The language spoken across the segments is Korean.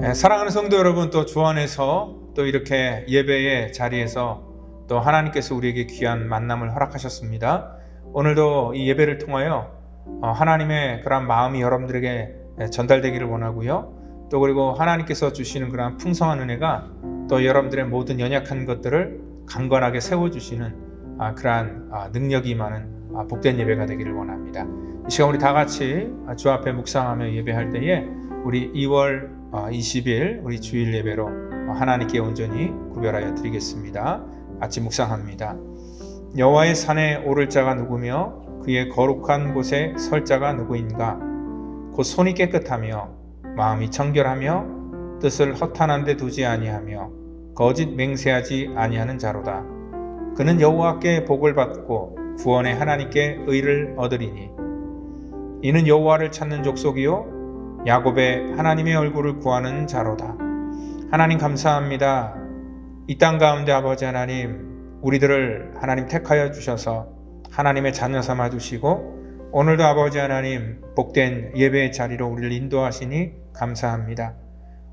사랑하는 성도 여러분, 또 주 안에서 또 이렇게 예배의 자리에서 또 하나님께서 우리에게 귀한 만남을 허락하셨습니다. 오늘도 이 예배를 통하여 하나님의 그런 마음이 여러분들에게 전달되기를 원하고요. 또 그리고 하나님께서 주시는 그런 풍성한 은혜가 또 여러분들의 모든 연약한 것들을 강건하게 세워주시는 그러한 능력이 많은 복된 예배가 되기를 원합니다. 이 시간 우리 다 같이 주 앞에 묵상하며 예배할 때에 우리 2월 20일 우리 주일 예배로 하나님께 온전히 구별하여 드리겠습니다. 같이 묵상합니다. 여호와의 산에 오를 자가 누구며 그의 거룩한 곳에 설 자가 누구인가? 곧 손이 깨끗하며 마음이 청결하며 뜻을 허탄한 데 두지 아니하며 거짓 맹세하지 아니하는 자로다. 그는 여호와께 복을 받고 구원의 하나님께 의를 얻으리니 이는 여호와를 찾는 족속이요 야곱의 하나님의 얼굴을 구하는 자로다. 하나님 감사합니다. 이 땅 가운데 아버지 하나님, 우리들을 하나님 택하여 주셔서 하나님의 자녀 삼아 주시고 오늘도 아버지 하나님 복된 예배의 자리로 우리를 인도하시니 감사합니다.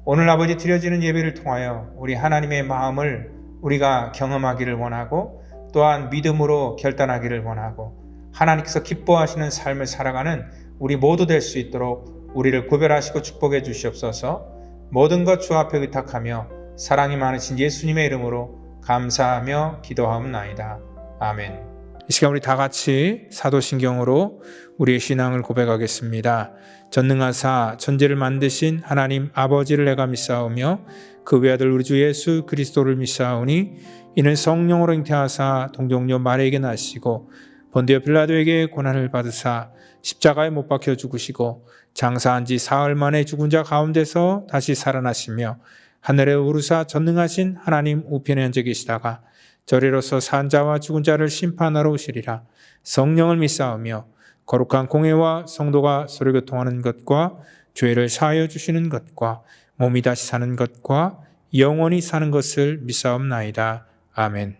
오늘 아버지 드려지는 예배를 통하여 우리 하나님의 마음을 우리가 경험하기를 원하고 또한 믿음으로 결단하기를 원하고 하나님께서 기뻐하시는 삶을 살아가는 우리 모두 될 수 있도록 우리를 구별하시고 축복해 주시옵소서. 모든 것 주 앞에 의탁하며 사랑이 많으신 예수님의 이름으로 감사하며 기도하옵나이다. 아멘. 이 시간 우리 다 같이 사도신경으로 우리의 신앙을 고백하겠습니다. 전능하사 천지를 만드신 하나님 아버지를 내가 믿사오며 그 외아들 우리 주 예수 그리스도를 믿사오니 이는 성령으로 잉태하사 동정녀 마리아에게 나시고 본디오 빌라도에게 고난을 받으사 십자가에 못 박혀 죽으시고 장사한 지 사흘 만에 죽은 자 가운데서 다시 살아나시며 하늘에 오르사 전능하신 하나님 우편에 앉아 계시다가 저리로서 산 자와 죽은 자를 심판하러 오시리라. 성령을 믿사오며 거룩한 공회와 성도가 서로 교통하는 것과 죄를 사하여 주시는 것과 몸이 다시 사는 것과 영원히 사는 것을 믿사옵나이다. 아멘.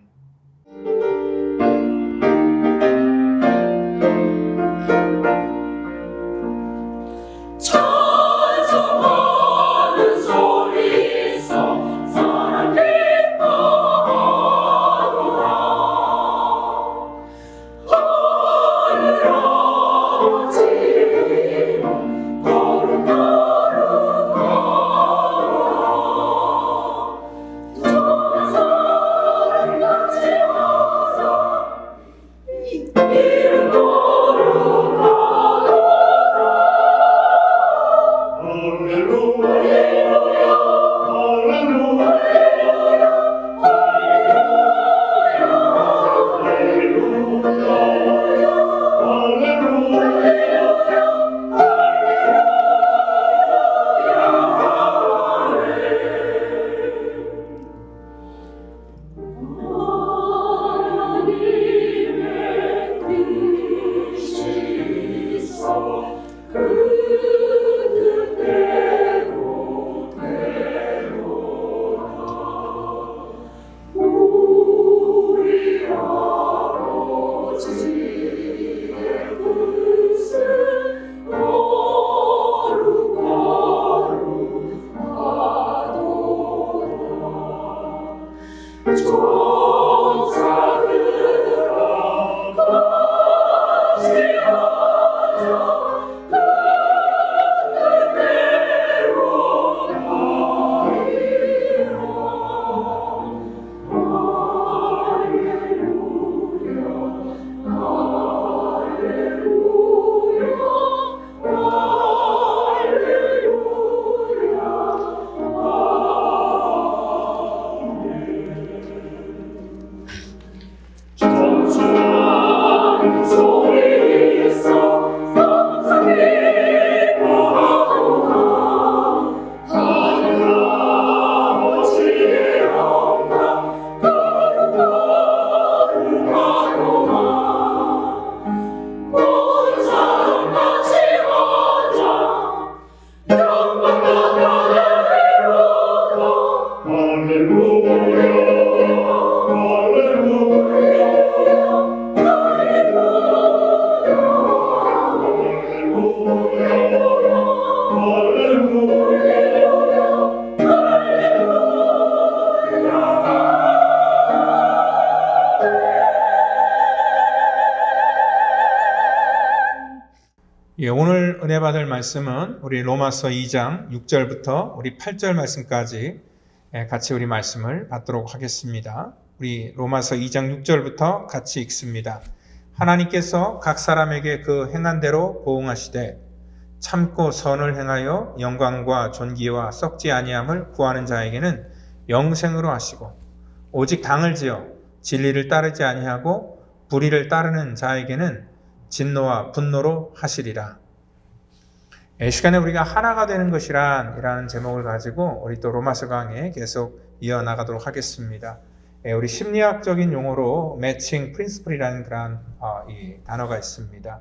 은혜 받을 말씀은 우리 로마서 2장 6절부터 우리 8절 말씀까지 같이 우리 말씀을 받도록 하겠습니다. 우리 로마서 2장 6절부터 같이 읽습니다. 하나님께서 각 사람에게 그 행한 대로 보응하시되 참고 선을 행하여 영광과 존귀와 썩지 아니함을 구하는 자에게는 영생으로 하시고 오직 당을 지어 진리를 따르지 아니하고 불의를 따르는 자에게는 진노와 분노로 하시리라. 이 시간에 우리가 하나가 되는 것이란 제목을 가지고 우리 또 로마서 강의 계속 이어나가도록 하겠습니다. 우리 심리학적인 용어로 매칭 프린시플이라는 그런 이 단어가 있습니다.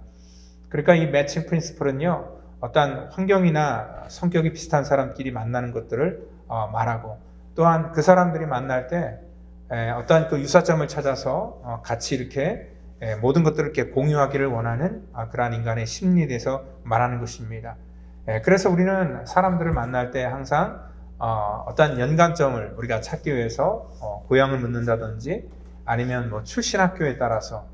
그러니까 이 매칭 프린시플은요, 어떤 환경이나 성격이 비슷한 사람끼리 만나는 것들을 말하고, 또한 그 사람들이 만날 때 어떤 그 유사점을 찾아서 같이 이렇게 모든 것들을 이렇게 공유하기를 원하는 그러한 인간의 심리에 대해서 말하는 것입니다. 그래서 우리는 사람들을 만날 때 항상 어떤 연관점을 우리가 찾기 위해서 고향을 묻는다든지 아니면 뭐 출신 학교에 따라서,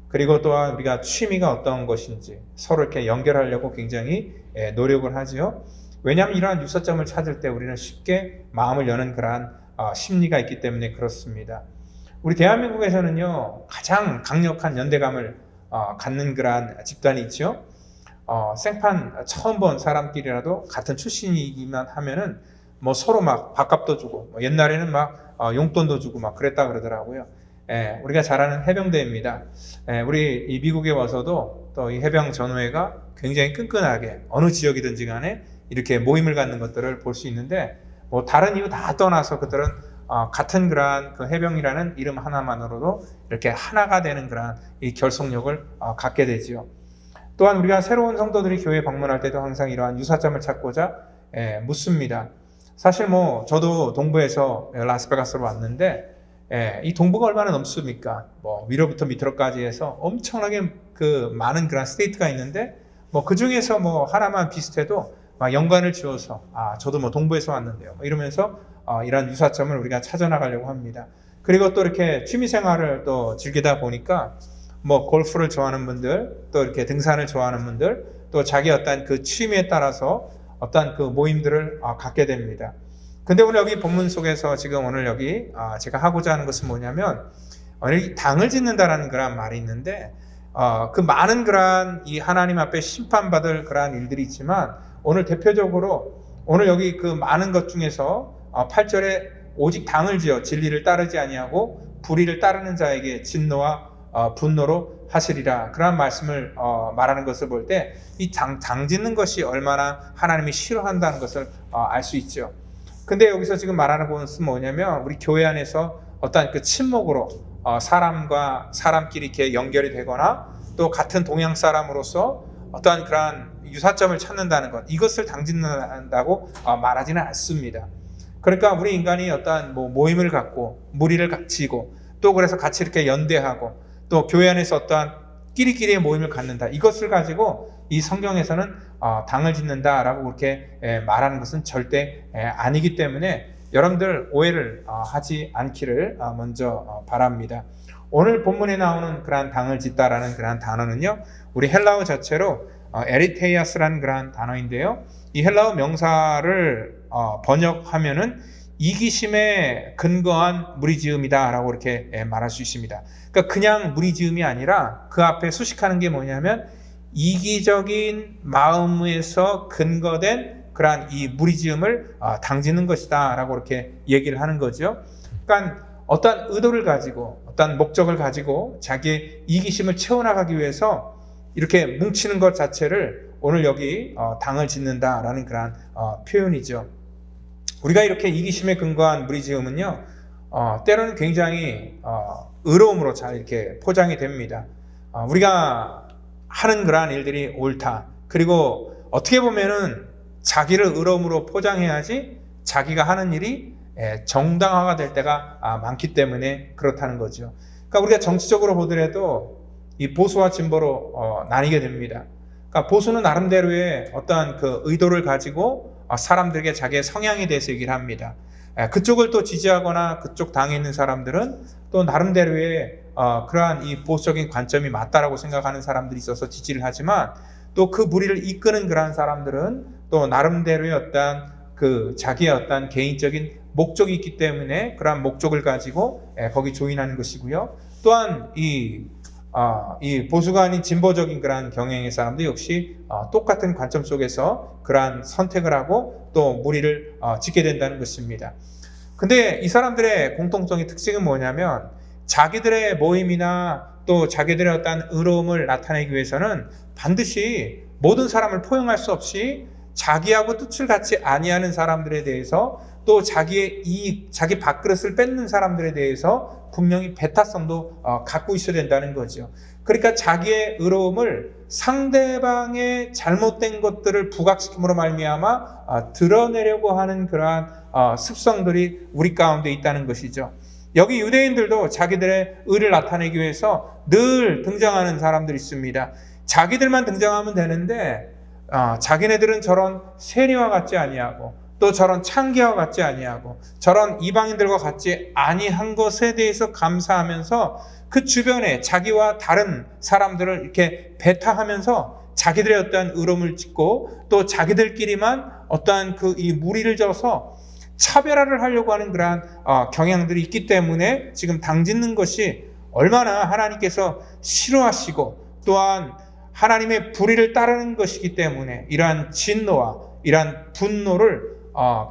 그리고 또한 우리가 취미가 어떤 것인지 서로 이렇게 연결하려고 굉장히 노력을 하죠. 왜냐하면 이러한 유사점을 찾을 때 우리는 쉽게 마음을 여는 그러한 심리가 있기 때문에 그렇습니다. 우리 대한민국에서는요, 가장 강력한 연대감을 갖는 그러한 집단이 있죠. 생판 처음 본 사람끼리라도 같은 출신이기만 하면은 뭐 서로 막 밥값도 주고, 옛날에는 막 용돈도 주고 막 그랬다 그러더라고요. 우리가 잘 아는 해병대입니다. 우리 이 미국에 와서도 또 이 해병 전우회가 굉장히 끈끈하게 어느 지역이든지 간에 이렇게 모임을 갖는 것들을 볼 수 있는데, 뭐 다른 이유 다 떠나서 그들은 같은 그러한 그 해병이라는 이름 하나만으로도 이렇게 하나가 되는 그러한 이 결속력을 갖게 되지요. 또한 우리가 새로운 성도들이 교회 방문할 때도 항상 이러한 유사점을 찾고자 묻습니다. 사실 뭐 저도 동부에서 라스베가스로 왔는데, 이 동부가 얼마나 넓습니까? 뭐 위로부터 밑으로까지 해서 엄청나게 그 많은 그런 스테이트가 있는데, 뭐 그 중에서 뭐 하나만 비슷해도 막 연관을 지어서 저도 뭐 동부에서 왔는데요, 뭐 이러면서 이런 유사점을 우리가 찾아나가려고 합니다. 그리고 또 이렇게 취미생활을 또 즐기다 보니까 뭐 골프를 좋아하는 분들, 또 이렇게 등산을 좋아하는 분들, 또 자기 어떤 그 취미에 따라서 어떤 그 모임들을 갖게 됩니다. 근데 오늘 여기 본문 속에서 지금 오늘 여기 제가 하고자 하는 것은 뭐냐면, 당을 짓는다라는 그런 말이 있는데, 그 많은 그러한 이 하나님 앞에 심판받을 그러한 일들이 있지만, 오늘 대표적으로 오늘 여기 그 많은 것 중에서 8절에 오직 당을 지어 진리를 따르지 아니하고 불의를 따르는 자에게 진노와 분노로 하시리라, 그런 말씀을 말하는 것을 볼 때 이 당 짓는 것이 얼마나 하나님이 싫어한다는 것을 알 수 있죠. 근데 여기서 지금 말하는 것은 뭐냐면, 우리 교회 안에서 어떤 그 친목으로 사람과 사람끼리 이렇게 연결이 되거나 또 같은 동양 사람으로서 어떠한 그러한 유사점을 찾는다는 것, 이것을 당짓는다고 말하지는 않습니다. 그러니까 우리 인간이 어떠한 뭐 모임을 갖고 무리를 지고, 또 그래서 같이 이렇게 연대하고, 또 교회 안에서 어떠한 끼리끼리의 모임을 갖는다, 이것을 가지고 이 성경에서는 당을 짓는다라고 그렇게 말하는 것은 절대 아니기 때문에 여러분들 오해를 하지 않기를 먼저 바랍니다. 오늘 본문에 나오는 그러한 당을 짓다라는 그러한 단어는요, 우리 헬라어 자체로 에리테이아스라는 그러한 단어인데요, 이 헬라어 명사를 번역하면은 이기심에 근거한 무리지음이다라고 이렇게 말할 수 있습니다. 그러니까 그냥 무리지음이 아니라 그 앞에 수식하는 게 뭐냐면, 이기적인 마음에서 근거된 그러한 이 무리지음을 당짓는 것이다라고 이렇게 얘기를 하는 거죠. 그러니까 어떤 의도를 가지고 어떤 목적을 가지고 자기의 이기심을 채워나가기 위해서 이렇게 뭉치는 것 자체를 오늘 여기 당을 짓는다라는 그러한 표현이죠. 우리가 이렇게 이기심에 근거한 무리지음은요, 때로는 굉장히 의로움으로 잘 이렇게 포장이 됩니다. 우리가 하는 그러한 일들이 옳다, 그리고 어떻게 보면은 자기를 의로움으로 포장해야지 자기가 하는 일이 정당화가 될 때가 많기 때문에 그렇다는 거죠. 그러니까 우리가 정치적으로 보더라도 이 보수와 진보로 나뉘게 됩니다. 그러니까 보수는 나름대로의 어떠한 그 의도를 가지고 사람들에게 자기의 성향에 대해서 얘기를 합니다. 그쪽을 또 지지하거나 그쪽 당에 있는 사람들은 또 나름대로의 그러한 이 보수적인 관점이 맞다라고 생각하는 사람들이 있어서 지지를 하지만, 또 그 무리를 이끄는 그러한 사람들은 또 나름대로의 어떤 그 자기의 어떤 개인적인 목적이 있기 때문에 그러한 목적을 가지고 거기 조인하는 것이고요. 또한 이 보수가 아닌 진보적인 그러한 경향의 사람도 역시 똑같은 관점 속에서 그러한 선택을 하고 또 무리를 짓게 된다는 것입니다. 근데 이 사람들의 공통적인 특징은 뭐냐면 자기들의 모임이나 또 자기들의 어떤 의로움을 나타내기 위해서는 반드시 모든 사람을 포용할 수 없이 자기하고 뜻을 같지 아니하는 사람들에 대해서 또 자기의 이익, 자기 밥그릇을 뺏는 사람들에 대해서 분명히 배타성도 갖고 있어야 된다는 거죠. 그러니까 자기의 의로움을 상대방의 잘못된 것들을 부각시킴으로 말미암아 드러내려고 하는 그러한 습성들이 우리 가운데 있다는 것이죠. 여기 유대인들도 자기들의 의를 나타내기 위해서 늘 등장하는 사람들이 있습니다. 자기들만 등장하면 되는데 자기네들은 저런 세리와 같지 아니하고 또 저런 창기와 같지 아니하고 저런 이방인들과 같지 아니한 것에 대해서 감사하면서 그 주변에 자기와 다른 사람들을 이렇게 배타하면서 자기들의 어떠한 의로움을 짓고 또 자기들끼리만 어떠한 이 무리를 져서 차별화를 하려고 하는 그러한 경향들이 있기 때문에 지금 당짓는 것이 얼마나 하나님께서 싫어하시고 또한 하나님의 불의를 따르는 것이기 때문에 이러한 진노와 이러한 분노를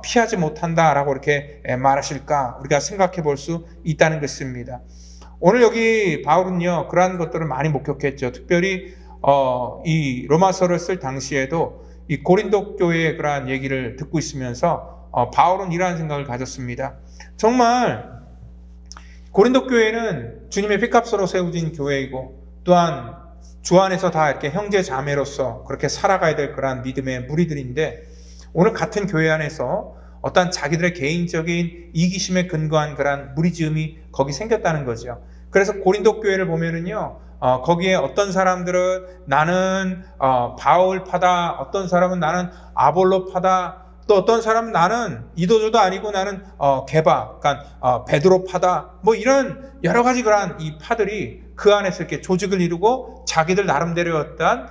피하지 못한다라고 이렇게 말하실까 우리가 생각해 볼 수 있다는 것입니다. 오늘 여기 바울은요 그러한 것들을 많이 목격했죠. 특별히 이 로마서를 쓸 당시에도 이 고린도 교회의 그러한 얘기를 듣고 있으면서 바울은 이러한 생각을 가졌습니다. 정말 고린도 교회는 주님의 피값으로 세워진 교회이고 또한 주 안에서 다 이렇게 형제 자매로서 그렇게 살아가야 될 그러한 믿음의 무리들인데 오늘 같은 교회 안에서 어떤 자기들의 개인적인 이기심에 근거한 그러한 무리지음이 거기 생겼다는 거죠. 그래서 고린도 교회를 보면은요 거기에 어떤 사람들은 나는 바울파다, 어떤 사람은 나는 아볼로파다, 또 어떤 사람은 나는 이도저도 아니고 나는 게바, 그러니까 베드로파다, 뭐 이런 여러 가지 그러한 이 파들이 그 안에서 이렇게 조직을 이루고 자기들 나름대로 어떤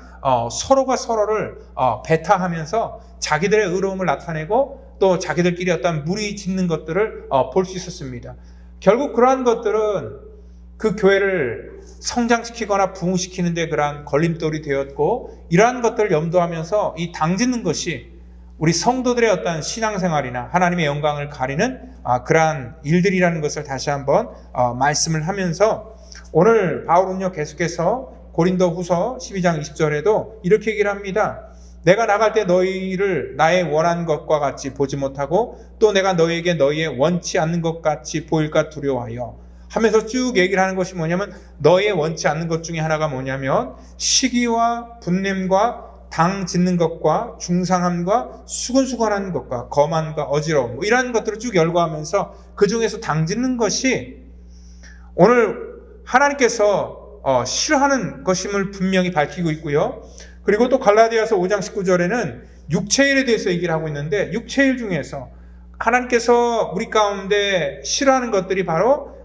서로가 서로를 배타하면서 자기들의 의로움을 나타내고 또 자기들끼리 어떤 무리 짓는 것들을 볼 수 있었습니다. 결국 그러한 것들은 그 교회를 성장시키거나 부흥시키는 데 그러한 걸림돌이 되었고 이러한 것들을 염두하면서 이 당짓는 것이 우리 성도들의 어떤 신앙생활이나 하나님의 영광을 가리는 그러한 일들이라는 것을 다시 한번 말씀을 하면서 오늘 바울은요 계속해서 고린도 후서 12장 20절에도 이렇게 얘기를 합니다. 내가 나갈 때 너희를 나의 원한 것과 같이 보지 못하고 또 내가 너희에게 너희의 원치 않는 것 같이 보일까 두려워하여 하면서 쭉 얘기를 하는 것이 뭐냐면 너희의 원치 않는 것 중에 하나가 뭐냐면 시기와 분냄과 당 짓는 것과 중상함과 수근수근하는 것과 거만과 어지러움 이러한 것들을 쭉 열거하면서 그 중에서 당 짓는 것이 오늘 하나님께서 싫어하는 것임을 분명히 밝히고 있고요. 그리고 또 갈라디아서 5장 19절에는 육체일에 대해서 얘기를 하고 있는데 육체일 중에서 하나님께서 우리 가운데 싫어하는 것들이 바로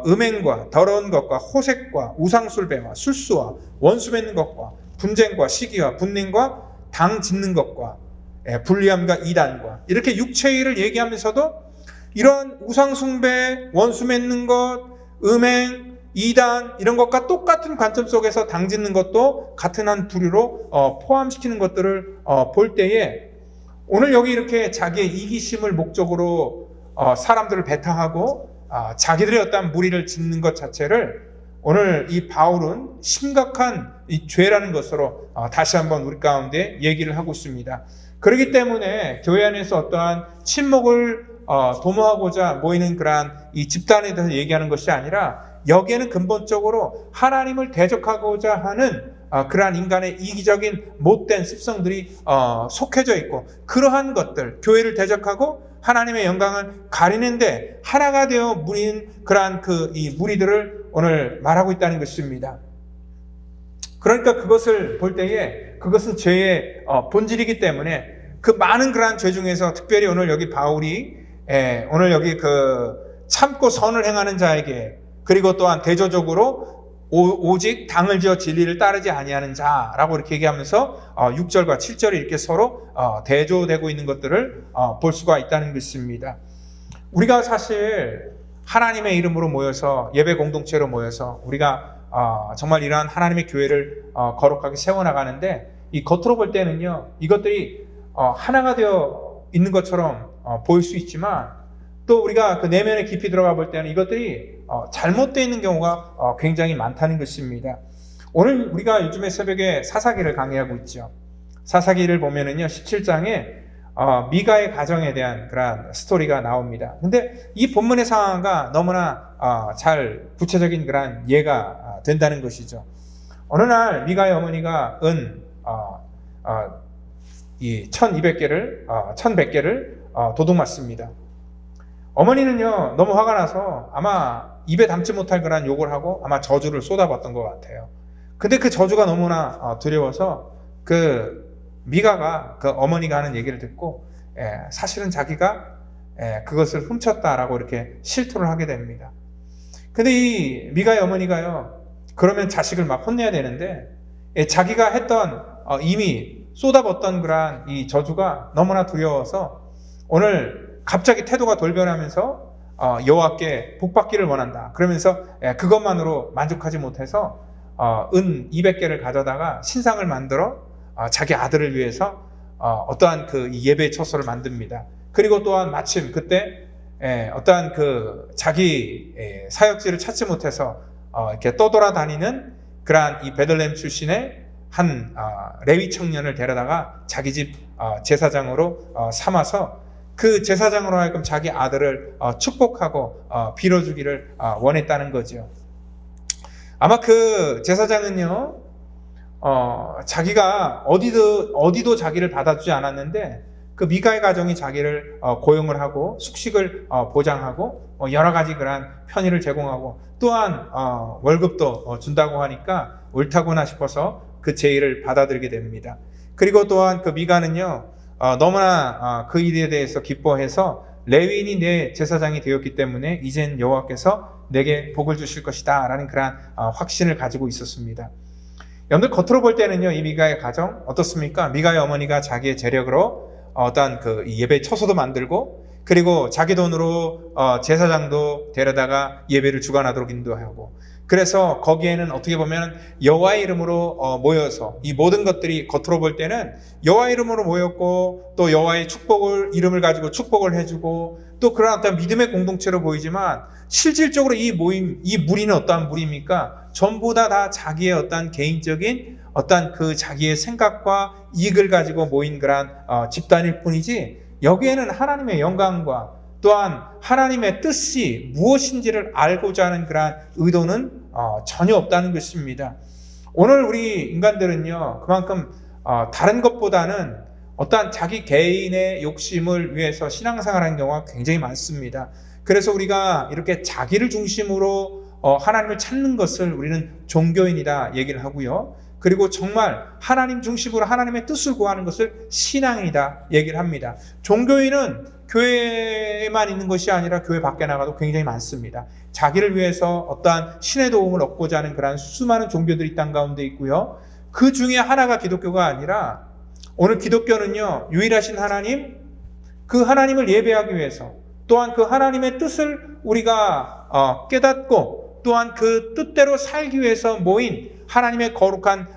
음행과 더러운 것과 호색과 우상술배와 술수와 원수 맺는 것과 분쟁과 시기와 분냉과 당 짓는 것과 불리함과 이단과 이렇게 육체일을 얘기하면서도 이런 우상숭배, 원수 맺는 것, 음행, 이단 이런 것과 똑같은 관점 속에서 당 짓는 것도 같은 한 부류로 포함시키는 것들을 볼 때에 오늘 여기 이렇게 자기의 이기심을 목적으로 사람들을 배타하고 자기들의 어떤 무리를 짓는 것 자체를 오늘 이 바울은 심각한 이 죄라는 것으로 다시 한번 우리 가운데 얘기를 하고 있습니다. 그렇기 때문에 교회 안에서 어떠한 침묵을 도모하고자 모이는 그러한 이 집단에 대해서 얘기하는 것이 아니라 여기에는 근본적으로 하나님을 대적하고자 하는 그러한 인간의 이기적인 못된 습성들이 속해져 있고 그러한 것들, 교회를 대적하고 하나님의 영광을 가리는데 하나가 되어 무린 그러한 이 무리들을 오늘 말하고 있다는 것입니다. 그러니까 그것을 볼 때에 그것은 죄의 본질이기 때문에 그 많은 그러한 죄 중에서 특별히 오늘 여기 바울이 오늘 여기 참고 선을 행하는 자에게 그리고 또한 대조적으로 오직 당을 지어 진리를 따르지 아니하는 자라고 이렇게 얘기하면서 6절과 7절이 이렇게 서로 대조되고 있는 것들을 볼 수가 있다는 것입니다. 우리가 사실 하나님의 이름으로 모여서 예배 공동체로 모여서 우리가 정말 이러한 하나님의 교회를 거룩하게 세워나가는데 이 겉으로 볼 때는요 이것들이 하나가 되어 있는 것처럼 보일 수 있지만 또 우리가 그 내면에 깊이 들어가 볼 때는 이것들이 잘못되어 있는 경우가 굉장히 많다는 것입니다. 오늘 우리가 요즘에 새벽에 사사기를 강의하고 있죠. 사사기를 보면은요 17장에 미가의 가정에 대한 그런 스토리가 나옵니다. 근데 이 본문의 상황과 너무나 잘 구체적인 그런 이해가 된다는 것이죠. 어느 날 미가의 어머니가 이 1100개를 도둑맞습니다. 어머니는요 너무 화가 나서 아마 입에 담지 못할 그런 욕을 하고 아마 저주를 쏟아봤던 것 같아요. 근데 그 저주가 너무나 두려워서 그 미가가 그 어머니가 하는 얘기를 듣고 사실은 자기가 그것을 훔쳤다라고 이렇게 실토를 하게 됩니다. 근데 이 미가의 어머니가요 그러면 자식을 막 혼내야 되는데 자기가 했던 이미 쏟아붓던 그런 이 저주가 너무나 두려워서 오늘 갑자기 태도가 돌변하면서 여호와께 복받기를 원한다. 그러면서 그것만으로 만족하지 못해서 은 200개를 가져다가 신상을 만들어 자기 아들을 위해서 어떠한 그 예배 처소를 만듭니다. 그리고 또한 마침 그때 어떠한 그 자기 사역지를 찾지 못해서 이렇게 떠돌아다니는 그러한 이 베들레헴 출신의 한 레위 청년을 데려다가 자기 집 제사장으로 삼아서 그 제사장으로 하여금 자기 아들을 축복하고 빌어주기를 원했다는 거죠. 아마 그 제사장은요 자기가 어디도 자기를 받아주지 않았는데 그 미가의 가정이 자기를 고용을 하고 숙식을 보장하고 여러 가지 그런 편의를 제공하고 또한 월급도 준다고 하니까 옳다구나 싶어서 그 제의를 받아들이게 됩니다. 그리고 또한 그 미가는요 너무나 그 일에 대해서 기뻐해서 레위인이 내 제사장이 되었기 때문에 이젠 여호와께서 내게 복을 주실 것이다 라는 그런 확신을 가지고 있었습니다. 여러분들 겉으로 볼 때는요 이 미가의 가정 어떻습니까? 미가의 어머니가 자기의 재력으로 어떤 그 예배 처소도 만들고 그리고 자기 돈으로 제사장도 데려다가 예배를 주관하도록 인도하고 그래서 거기에는 어떻게 보면 여호와의 이름으로 모여서 이 모든 것들이 겉으로 볼 때는 여호와의 이름으로 모였고 또 여호와의 이름을 가지고 축복을 해주고 또 그런 어떤 믿음의 공동체로 보이지만 실질적으로 이 무리는 어떠한 무리입니까? 전부 다 자기의 어떤 개인적인 어떤 그 자기의 생각과 이익을 가지고 모인 그런 집단일 뿐이지 여기에는 하나님의 영광과 또한 하나님의 뜻이 무엇인지를 알고자 하는 그런 의도는 전혀 없다는 것입니다. 오늘 우리 인간들은요 그만큼 다른 것보다는 어떠한 자기 개인의 욕심을 위해서 신앙생활하는 경우가 굉장히 많습니다. 그래서 우리가 이렇게 자기를 중심으로 하나님을 찾는 것을 우리는 종교인이다 얘기를 하고요. 그리고 정말 하나님 중심으로 하나님의 뜻을 구하는 것을 신앙이다 얘기를 합니다. 종교인은 교회에만 있는 것이 아니라 교회 밖에 나가도 굉장히 많습니다. 자기를 위해서 어떠한 신의 도움을 얻고자 하는 그런 수많은 종교들이 땅 가운데 있고요. 그 중에 하나가 기독교가 아니라 오늘 기독교는요 유일하신 하나님 그 하나님을 예배하기 위해서 또한 그 하나님의 뜻을 우리가 깨닫고 또한 그 뜻대로 살기 위해서 모인 하나님의 거룩한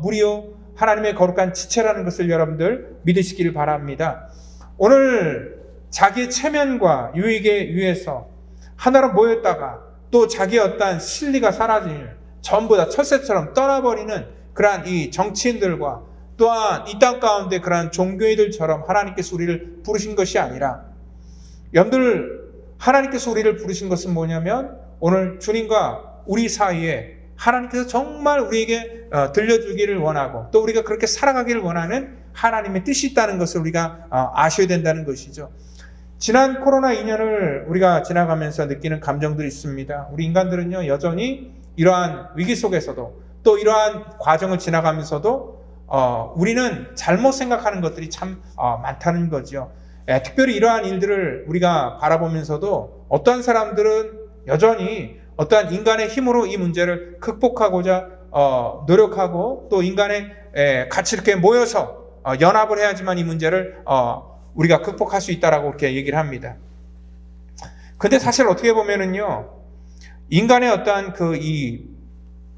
무리요 하나님의 거룩한 지체라는 것을 여러분들 믿으시기를 바랍니다. 오늘 자기의 체면과 유익에 위해서 하나로 모였다가 또 자기의 어떠한 실리가 사라질 전부 다 철새처럼 떠나버리는 그러한 이 정치인들과 또한 이 땅 가운데 그러한 종교인들처럼 하나님께서 우리를 부르신 것이 아니라 여러분들 하나님께서 우리를 부르신 것은 뭐냐면 오늘 주님과 우리 사이에 하나님께서 정말 우리에게 들려주기를 원하고 또 우리가 그렇게 살아가기를 원하는 하나님의 뜻이 있다는 것을 우리가 아셔야 된다는 것이죠. 지난 코로나 2년을 우리가 지나가면서 느끼는 감정들이 있습니다. 우리 인간들은요 여전히 이러한 위기 속에서도 또 이러한 과정을 지나가면서도 우리는 잘못 생각하는 것들이 참 많다는 거죠. 특별히 이러한 일들을 우리가 바라보면서도 어떤 사람들은 여전히 어떠한 인간의 힘으로 이 문제를 극복하고자 노력하고 또 인간의 같이 이렇게 모여서 연합을 해야지만 이 문제를 우리가 극복할 수 있다라고 이렇게 얘기를 합니다. 근데 사실 어떻게 보면은요, 인간의 어떠한 이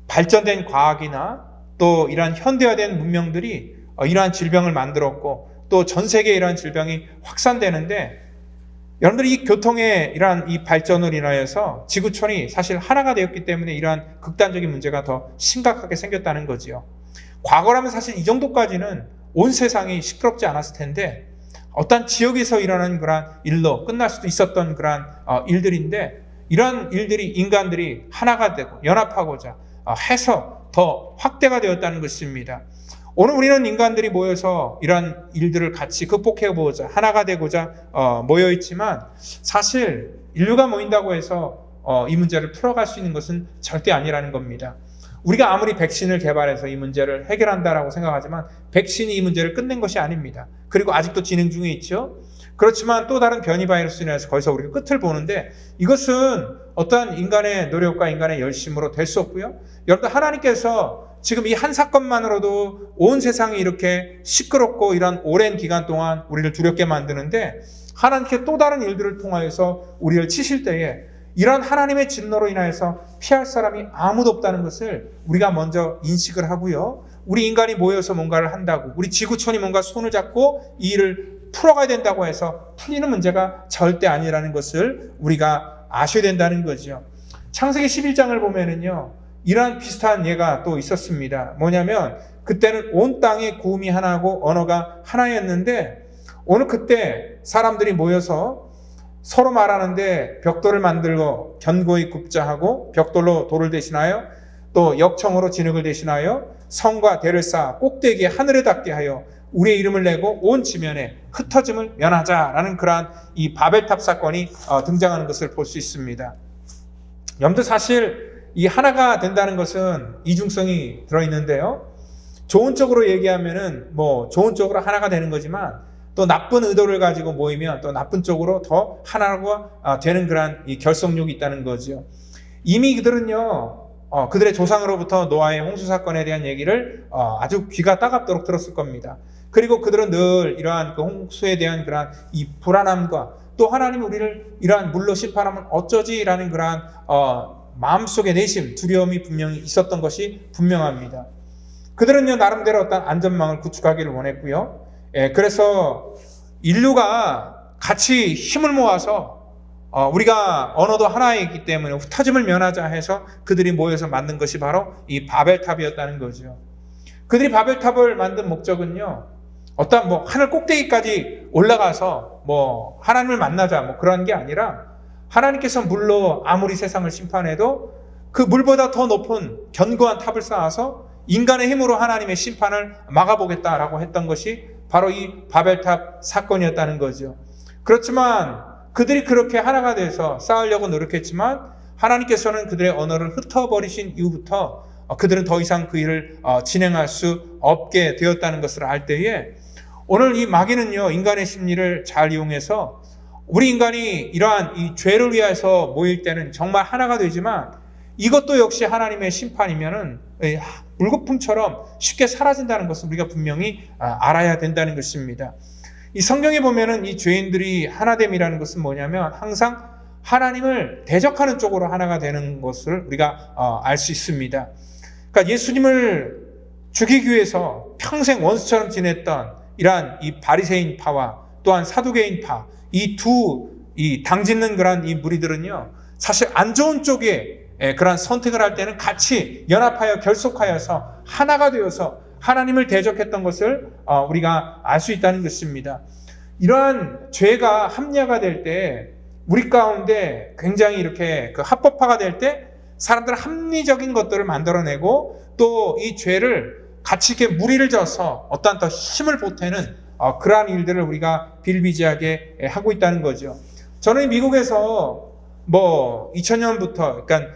발전된 과학이나 또 이러한 현대화된 문명들이 이러한 질병을 만들었고 또 전 세계에 이러한 질병이 확산되는데, 여러분들이 이 교통의 이러한 이 발전으로 인하여서 지구촌이 사실 하나가 되었기 때문에 이러한 극단적인 문제가 더 심각하게 생겼다는 거지요. 과거라면 사실 이 정도까지는 온 세상이 시끄럽지 않았을 텐데 어떤 지역에서 일어나는 그러한 일로 끝날 수도 있었던 그러한 일들인데, 이러한 일들이 인간들이 하나가 되고 연합하고자 해서 더 확대가 되었다는 것입니다. 오늘 우리는 인간들이 모여서 이러한 일들을 같이 극복해보자, 하나가 되고자 모여있지만, 사실 인류가 모인다고 해서 이 문제를 풀어갈 수 있는 것은 절대 아니라는 겁니다. 우리가 아무리 백신을 개발해서 이 문제를 해결한다라고 생각하지만 백신이 이 문제를 끝낸 것이 아닙니다. 그리고 아직도 진행 중에 있죠. 그렇지만 또 다른 변이 바이러스로 인해서 거기서 우리가 끝을 보는데, 이것은 어떠한 인간의 노력과 인간의 열심으로 될 수 없고요. 여러분, 하나님께서 지금 이 한 사건만으로도 온 세상이 이렇게 시끄럽고 이런 오랜 기간 동안 우리를 두렵게 만드는데, 하나님께 또 다른 일들을 통하여서 우리를 치실 때에 이런 하나님의 진노로 인하여서 피할 사람이 아무도 없다는 것을 우리가 먼저 인식을 하고요. 우리 인간이 모여서 뭔가를 한다고, 우리 지구촌이 뭔가 손을 잡고 이 일을 풀어가야 된다고 해서 풀리는 문제가 절대 아니라는 것을 우리가 아셔야 된다는 거죠. 창세기 11장을 보면은요, 이러한 비슷한 예가 또 있었습니다. 뭐냐면 그때는 온 땅의 구음이 하나고 언어가 하나였는데, 오늘 그때 사람들이 모여서 서로 말하는데 벽돌을 만들고 견고히 굽자 하고, 벽돌로 돌을 대신하여 또 역청으로 진흙을 대신하여 성과 대를 쌓아 꼭대기에 하늘에 닿게 하여 우리의 이름을 내고 온 지면에 흩어짐을 면하자라는 그러한 이 바벨탑 사건이 등장하는 것을 볼 수 있습니다. 여러분들, 사실 이 하나가 된다는 것은 이중성이 들어있는데요. 좋은 쪽으로 얘기하면은 좋은 쪽으로 하나가 되는 거지만, 또 나쁜 의도를 가지고 모이면 또 나쁜 쪽으로 더 하나가 되는 그런 이 결속력이 있다는 거죠. 이미 그들은요, 그들의 조상으로부터 노아의 홍수 사건에 대한 얘기를 아주 귀가 따갑도록 들었을 겁니다. 그리고 그들은 늘 이러한 그 홍수에 대한 그러한 이 불안함과 또 하나님이 우리를 이러한 물로 심판하면 어쩌지라는 그러한 마음속의 내심, 두려움이 분명히 있었던 것이 분명합니다. 그들은요, 나름대로 어떤 안전망을 구축하기를 원했고요. 그래서 인류가 같이 힘을 모아서 우리가 언어도 하나이기 때문에 흩어짐을 면하자 해서 그들이 모여서 만든 것이 바로 이 바벨탑이었다는 거죠. 그들이 바벨탑을 만든 목적은요, 어떤 하늘 꼭대기까지 올라가서 하나님을 만나자 그런 게 아니라, 하나님께서 물로 아무리 세상을 심판해도 그 물보다 더 높은 견고한 탑을 쌓아서 인간의 힘으로 하나님의 심판을 막아보겠다라고 했던 것이 바로 이 바벨탑 사건이었다는 거죠. 그렇지만 그들이 그렇게 하나가 돼서 쌓으려고 노력했지만, 하나님께서는 그들의 언어를 흩어버리신 이후부터 그들은 더 이상 그 일을 진행할 수 없게 되었다는 것을 알 때에, 오늘 이 마귀는요, 인간의 심리를 잘 이용해서 우리 인간이 이러한 이 죄를 위해서 모일 때는 정말 하나가 되지만, 이것도 역시 하나님의 심판이면은 물거품처럼 쉽게 사라진다는 것을 우리가 분명히 알아야 된다는 것입니다. 이 성경에 보면은 이 죄인들이 하나됨이라는 것은 뭐냐면, 항상 하나님을 대적하는 쪽으로 하나가 되는 것을 우리가 알 수 있습니다. 그러니까 예수님을 죽이기 위해서 평생 원수처럼 지냈던 이러한 이 바리새인파와 또한 사두개인파, 이 당짓는 그런 이 무리들은요, 사실 안 좋은 쪽에 그런 선택을 할 때는 같이 연합하여 결속하여서 하나가 되어서 하나님을 대적했던 것을 우리가 알 수 있다는 것입니다. 이러한 죄가 합리화가 될 때, 우리 가운데 굉장히 이렇게 그 합법화가 될 때 사람들은 합리적인 것들을 만들어내고, 또 이 죄를 같이 이렇게 무리를 져서 어떠한 더 힘을 보태는 그러한 일들을 우리가 비일비재하게 하고 있다는 거죠. 저는 미국에서 2000년부터 그러니까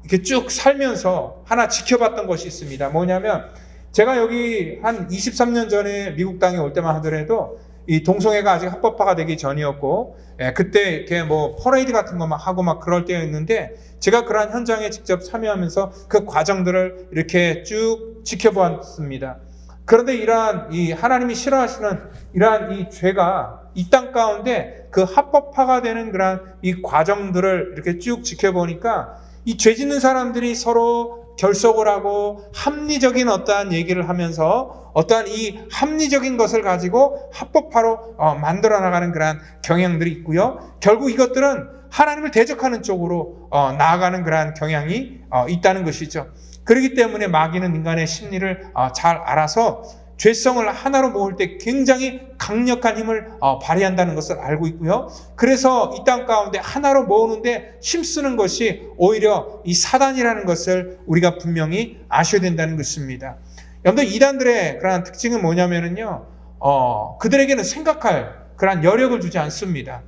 이렇게 쭉 살면서 하나 지켜봤던 것이 있습니다. 뭐냐면, 제가 여기 한 23년 전에 미국 땅에 올 때만 하더라도 이 동성애가 아직 합법화가 되기 전이었고, 그때 이렇게 뭐 퍼레이드 같은 거 막 하고 막 그럴 때였는데, 제가 그러한 현장에 직접 참여하면서 그 과정들을 이렇게 쭉 지켜보았습니다. 그런데 이러한 이 하나님이 싫어하시는 이러한 이 죄가 이 땅 가운데 그 합법화가 되는 그런 이 과정들을 이렇게 쭉 지켜보니까 이 죄 짓는 사람들이 서로 결속을 하고 합리적인 어떠한 얘기를 하면서 어떠한 이 합리적인 것을 가지고 합법화로 만들어 나가는 그런 경향들이 있고요. 결국 이것들은 하나님을 대적하는 쪽으로 나아가는 그런 경향이 있다는 것이죠. 그렇기 때문에 마귀는 인간의 심리를 잘 알아서 죄성을 하나로 모을 때 굉장히 강력한 힘을 발휘한다는 것을 알고 있고요. 그래서 이 땅 가운데 하나로 모으는데 힘쓰는 것이 오히려 이 사단이라는 것을 우리가 분명히 아셔야 된다는 것입니다. 여러분들 이단들의 그러한 특징은 뭐냐면요, 그들에게는 생각할 그러한 여력을 주지 않습니다.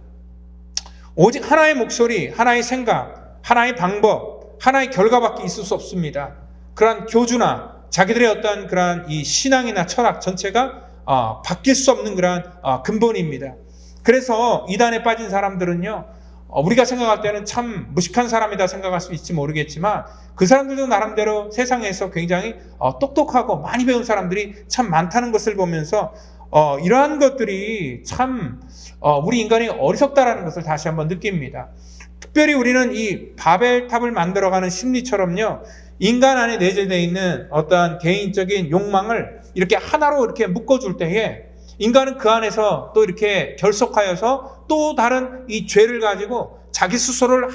오직 하나의 목소리, 하나의 생각, 하나의 방법, 하나의 결과밖에 있을 수 없습니다. 그러한 교주나 자기들의 어떤 그러한 이 신앙이나 철학 전체가 바뀔 수 없는 그러한 근본입니다. 그래서 이단에 빠진 사람들은요, 우리가 생각할 때는 참 무식한 사람이다 생각할 수 있을지 모르겠지만 그 사람들도 나름대로 세상에서 굉장히 똑똑하고 많이 배운 사람들이 참 많다는 것을 보면서 이러한 것들이 참 우리 인간이 어리석다라는 것을 다시 한번 느낍니다. 특별히 우리는 이 바벨탑을 만들어가는 심리처럼요, 인간 안에 내재되어 있는 어떠한 개인적인 욕망을 이렇게 하나로 이렇게 묶어줄 때에 인간은 그 안에서 또 이렇게 결속하여서 또 다른 이 죄를 가지고 자기 스스로를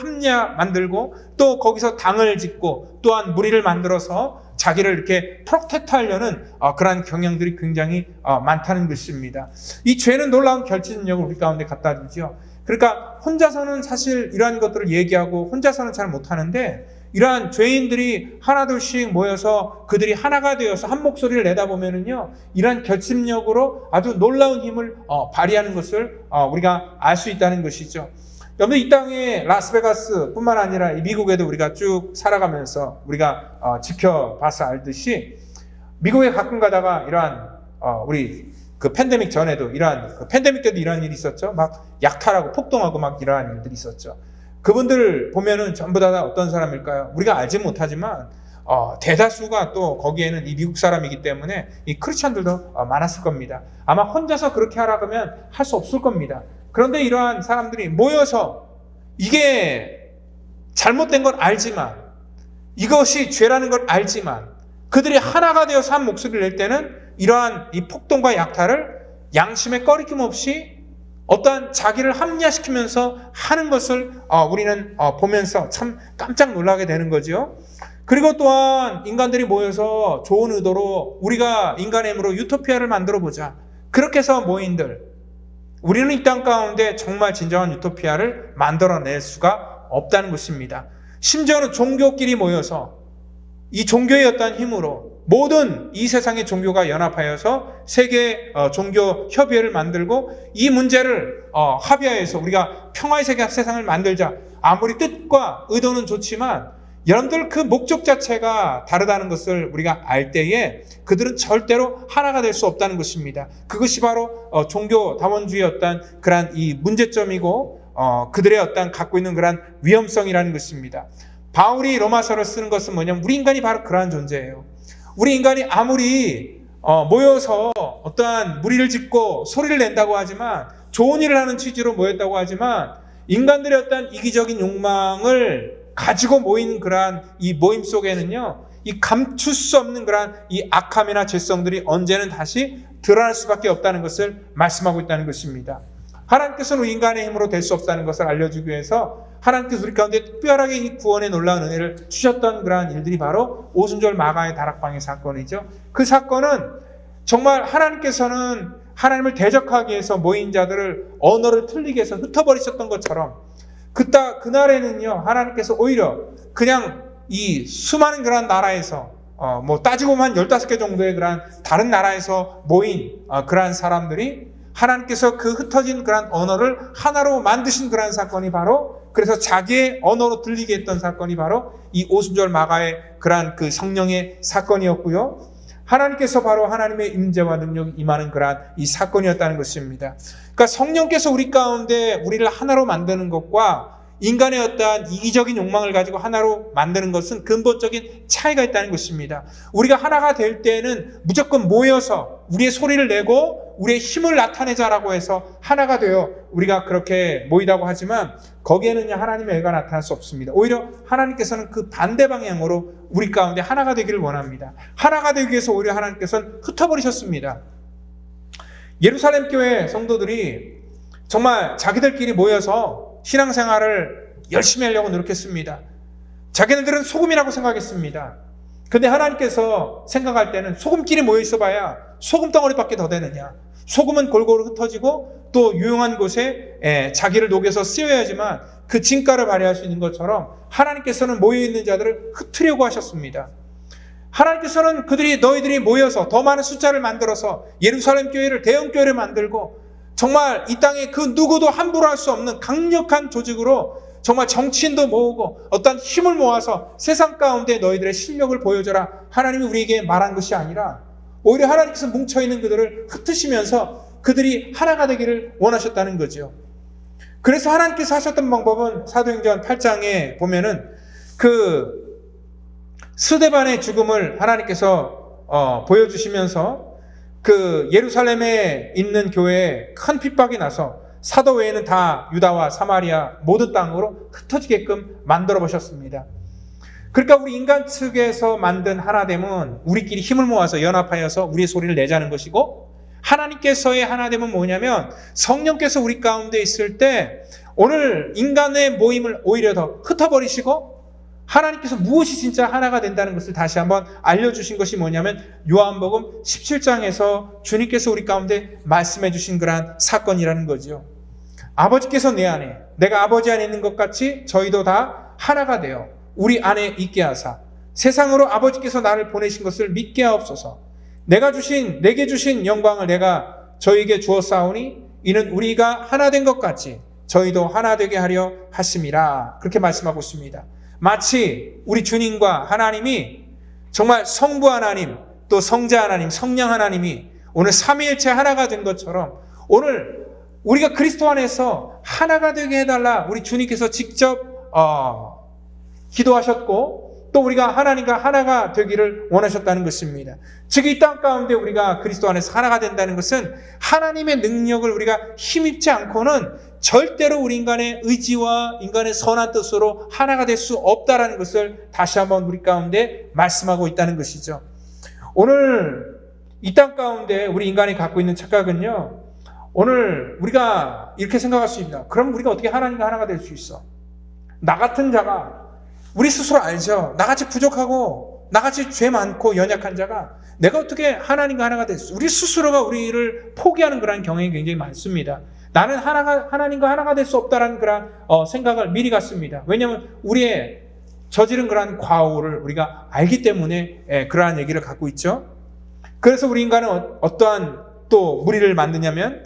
만들고 또 거기서 당을 짓고 또한 무리를 만들어서 자기를 이렇게 프로텍트하려는 그러한 경향들이 굉장히 많다는 것입니다. 이 죄는 놀라운 결집력을 우리 가운데 갖다 주죠. 그러니까 혼자서는 사실 이러한 것들을 얘기하고 혼자서는 잘 못하는데 이러한 죄인들이 하나둘씩 모여서 그들이 하나가 되어서 한 목소리를 내다보면은요, 이러한 결집력으로 아주 놀라운 힘을 발휘하는 것을 우리가 알 수 있다는 것이죠. 여러분, 이 땅에 라스베가스 뿐만 아니라 미국에도 우리가 쭉 살아가면서 우리가 지켜봐서 알듯이 미국에 가끔 가다가 이러한 우리 그 팬데믹 전에도 그 팬데믹 때도 이러한 일이 있었죠. 막 약탈하고 폭동하고 막 이러한 일들이 있었죠. 그분들 보면은 전부 다 어떤 사람일까요? 우리가 알지 못하지만 대다수가 또 거기에는 이 미국 사람이기 때문에 이 크리스천들도 많았을 겁니다. 아마 혼자서 그렇게 하라 그러면 할 수 없을 겁니다. 그런데 이러한 사람들이 모여서 이게 잘못된 걸 알지만 이것이 죄라는 걸 알지만 그들이 하나가 되어서 한 목소리를 낼 때는 이러한 이 폭동과 약탈을 양심의 꺼리낌 없이 어떠한 자기를 합리화시키면서 하는 것을 우리는 보면서 참 깜짝 놀라게 되는 거죠. 그리고 또한 인간들이 모여서 좋은 의도로 우리가 인간의 힘으로 유토피아를 만들어 보자. 그렇게 해서 모인들, 우리는 이 땅 가운데 정말 진정한 유토피아를 만들어낼 수가 없다는 것입니다. 심지어는 종교끼리 모여서 이 종교의 어떤 힘으로 모든 이 세상의 종교가 연합하여서 세계 종교 협의회를 만들고 이 문제를 합의하여서 우리가 평화의 세상을 만들자. 아무리 뜻과 의도는 좋지만 여러분들 그 목적 자체가 다르다는 것을 우리가 알 때에 그들은 절대로 하나가 될 수 없다는 것입니다. 그것이 바로 종교 다원주의의 어떤 그러한 이 문제점이고 그들의 어떤 갖고 있는 그러한 위험성이라는 것입니다. 바울이 로마서를 쓰는 것은 뭐냐면 우리 인간이 바로 그러한 존재예요. 우리 인간이 아무리 모여서 어떠한 무리를 짓고 소리를 낸다고 하지만 좋은 일을 하는 취지로 모였다고 하지만 인간들의 어떠한 이기적인 욕망을 가지고 모인 그러한 이 모임 속에는요, 이 감출 수 없는 그러한 이 악함이나 죄성들이 언제는 다시 드러날 수밖에 없다는 것을 말씀하고 있다는 것입니다. 하나님께서는 우리 인간의 힘으로 될 수 없다는 것을 알려주기 위해서 하나님께서 우리 가운데 특별하게 이 구원의 놀라운 은혜를 주셨던 그러한 일들이 바로 오순절 마가의 다락방의 사건이죠. 그 사건은 정말 하나님께서는 하나님을 대적하기 위해서 모인 자들을 언어를 틀리게 해서 흩어버리셨던 것처럼 그날에는요, 하나님께서 오히려 그냥 이 수많은 그러한 나라에서 따지고 보면 15개 정도의 그러한 다른 나라에서 모인 그러한 사람들이 하나님께서 그 흩어진 그러한 언어를 하나로 만드신 그러한 사건이 바로, 그래서 자기의 언어로 들리게 했던 사건이 바로 이 오순절 마가의 그러한 그 성령의 사건이었고요. 하나님께서 바로 하나님의 임재와 능력이 임하는 그러한 이 사건이었다는 것입니다. 그러니까 성령께서 우리 가운데 우리를 하나로 만드는 것과 인간의 어떠한 이기적인 욕망을 가지고 하나로 만드는 것은 근본적인 차이가 있다는 것입니다. 우리가 하나가 될 때는 무조건 모여서 우리의 소리를 내고 우리의 힘을 나타내자라고 해서 하나가 되어 우리가 그렇게 모이다고 하지만 거기에는 하나님의 애가 나타날 수 없습니다. 오히려 하나님께서는 그 반대 방향으로 우리 가운데 하나가 되기를 원합니다. 하나가 되기 위해서 오히려 하나님께서는 흩어버리셨습니다. 예루살렘 교회 성도들이 정말 자기들끼리 모여서 신앙생활을 열심히 하려고 노력했습니다. 자기네들은 소금이라고 생각했습니다. 근데 하나님께서 생각할 때는 소금끼리 모여 있어봐야 소금 덩어리밖에 더 되느냐. 소금은 골고루 흩어지고 또 유용한 곳에 자기를 녹여서 쓰여야지만 그 진가를 발휘할 수 있는 것처럼 하나님께서는 모여있는 자들을 흩으려고 하셨습니다. 하나님께서는 너희들이 모여서 더 많은 숫자를 만들어서 예루살렘 교회를 대형 교회를 만들고 정말 이 땅에 그 누구도 함부로 할 수 없는 강력한 조직으로 정말 정치인도 모으고 어떤 힘을 모아서 세상 가운데 너희들의 실력을 보여줘라. 하나님이 우리에게 말한 것이 아니라 오히려 하나님께서 뭉쳐있는 그들을 흩으시면서 그들이 하나가 되기를 원하셨다는 거죠. 그래서 하나님께서 하셨던 방법은 사도행전 8장에 보면은 그 스데반의 죽음을 하나님께서 보여주시면서 그 예루살렘에 있는 교회에 큰 핍박이 나서 사도 외에는 다 유다와 사마리아 모든 땅으로 흩어지게끔 만들어 보셨습니다. 그러니까 우리 인간 측에서 만든 하나됨은 우리끼리 힘을 모아서 연합하여서 우리의 소리를 내자는 것이고, 하나님께서의 하나됨은 뭐냐면 성령께서 우리 가운데 있을 때 오늘 인간의 모임을 오히려 더 흩어버리시고 하나님께서 무엇이 진짜 하나가 된다는 것을 다시 한번 알려주신 것이 뭐냐면 요한복음 17장에서 주님께서 우리 가운데 말씀해 주신 그러한 사건이라는 거죠. 아버지께서 내 안에, 내가 아버지 안에 있는 것 같이 저희도 다 하나가 되어 우리 안에 있게 하사 세상으로 아버지께서 나를 보내신 것을 믿게 하옵소서. 내게 주신 영광을 내가 저희에게 주었사오니 이는 우리가 하나 된 것 같이 저희도 하나 되게 하려 하심이라. 그렇게 말씀하고 있습니다. 마치 우리 주님과 하나님이 정말 성부 하나님, 또 성자 하나님, 성령 하나님이 오늘 삼위일체 하나가 된 것처럼 오늘 우리가 그리스도 안에서 하나가 되게 해달라 우리 주님께서 직접 기도하셨고 또 우리가 하나님과 하나가 되기를 원하셨다는 것입니다. 즉 이 땅 가운데 우리가 그리스도 안에서 하나가 된다는 것은 하나님의 능력을 우리가 힘입지 않고는 절대로 우리 인간의 의지와 인간의 선한 뜻으로 하나가 될 수 없다는 것을 다시 한번 우리 가운데 말씀하고 있다는 것이죠. 오늘 이 땅 가운데 우리 인간이 갖고 있는 착각은요, 오늘 우리가 이렇게 생각할 수 있습니다. 그럼 우리가 어떻게 하나님과 하나가 될 수 있어? 나 같은 자가, 우리 스스로 알죠. 나같이 부족하고 나같이 죄 많고 연약한 자가 내가 어떻게 하나님과 하나가 될 수? 우리 스스로가 우리를 포기하는 그런 경향이 굉장히 많습니다. 나는 하나님과 하나가 될 수 없다라는 그런 생각을 미리 갖습니다. 왜냐하면 우리의 저지른 그러한 과오를 우리가 알기 때문에 그러한 얘기를 갖고 있죠. 그래서 우리 인간은 어떠한 또 무리를 만드냐면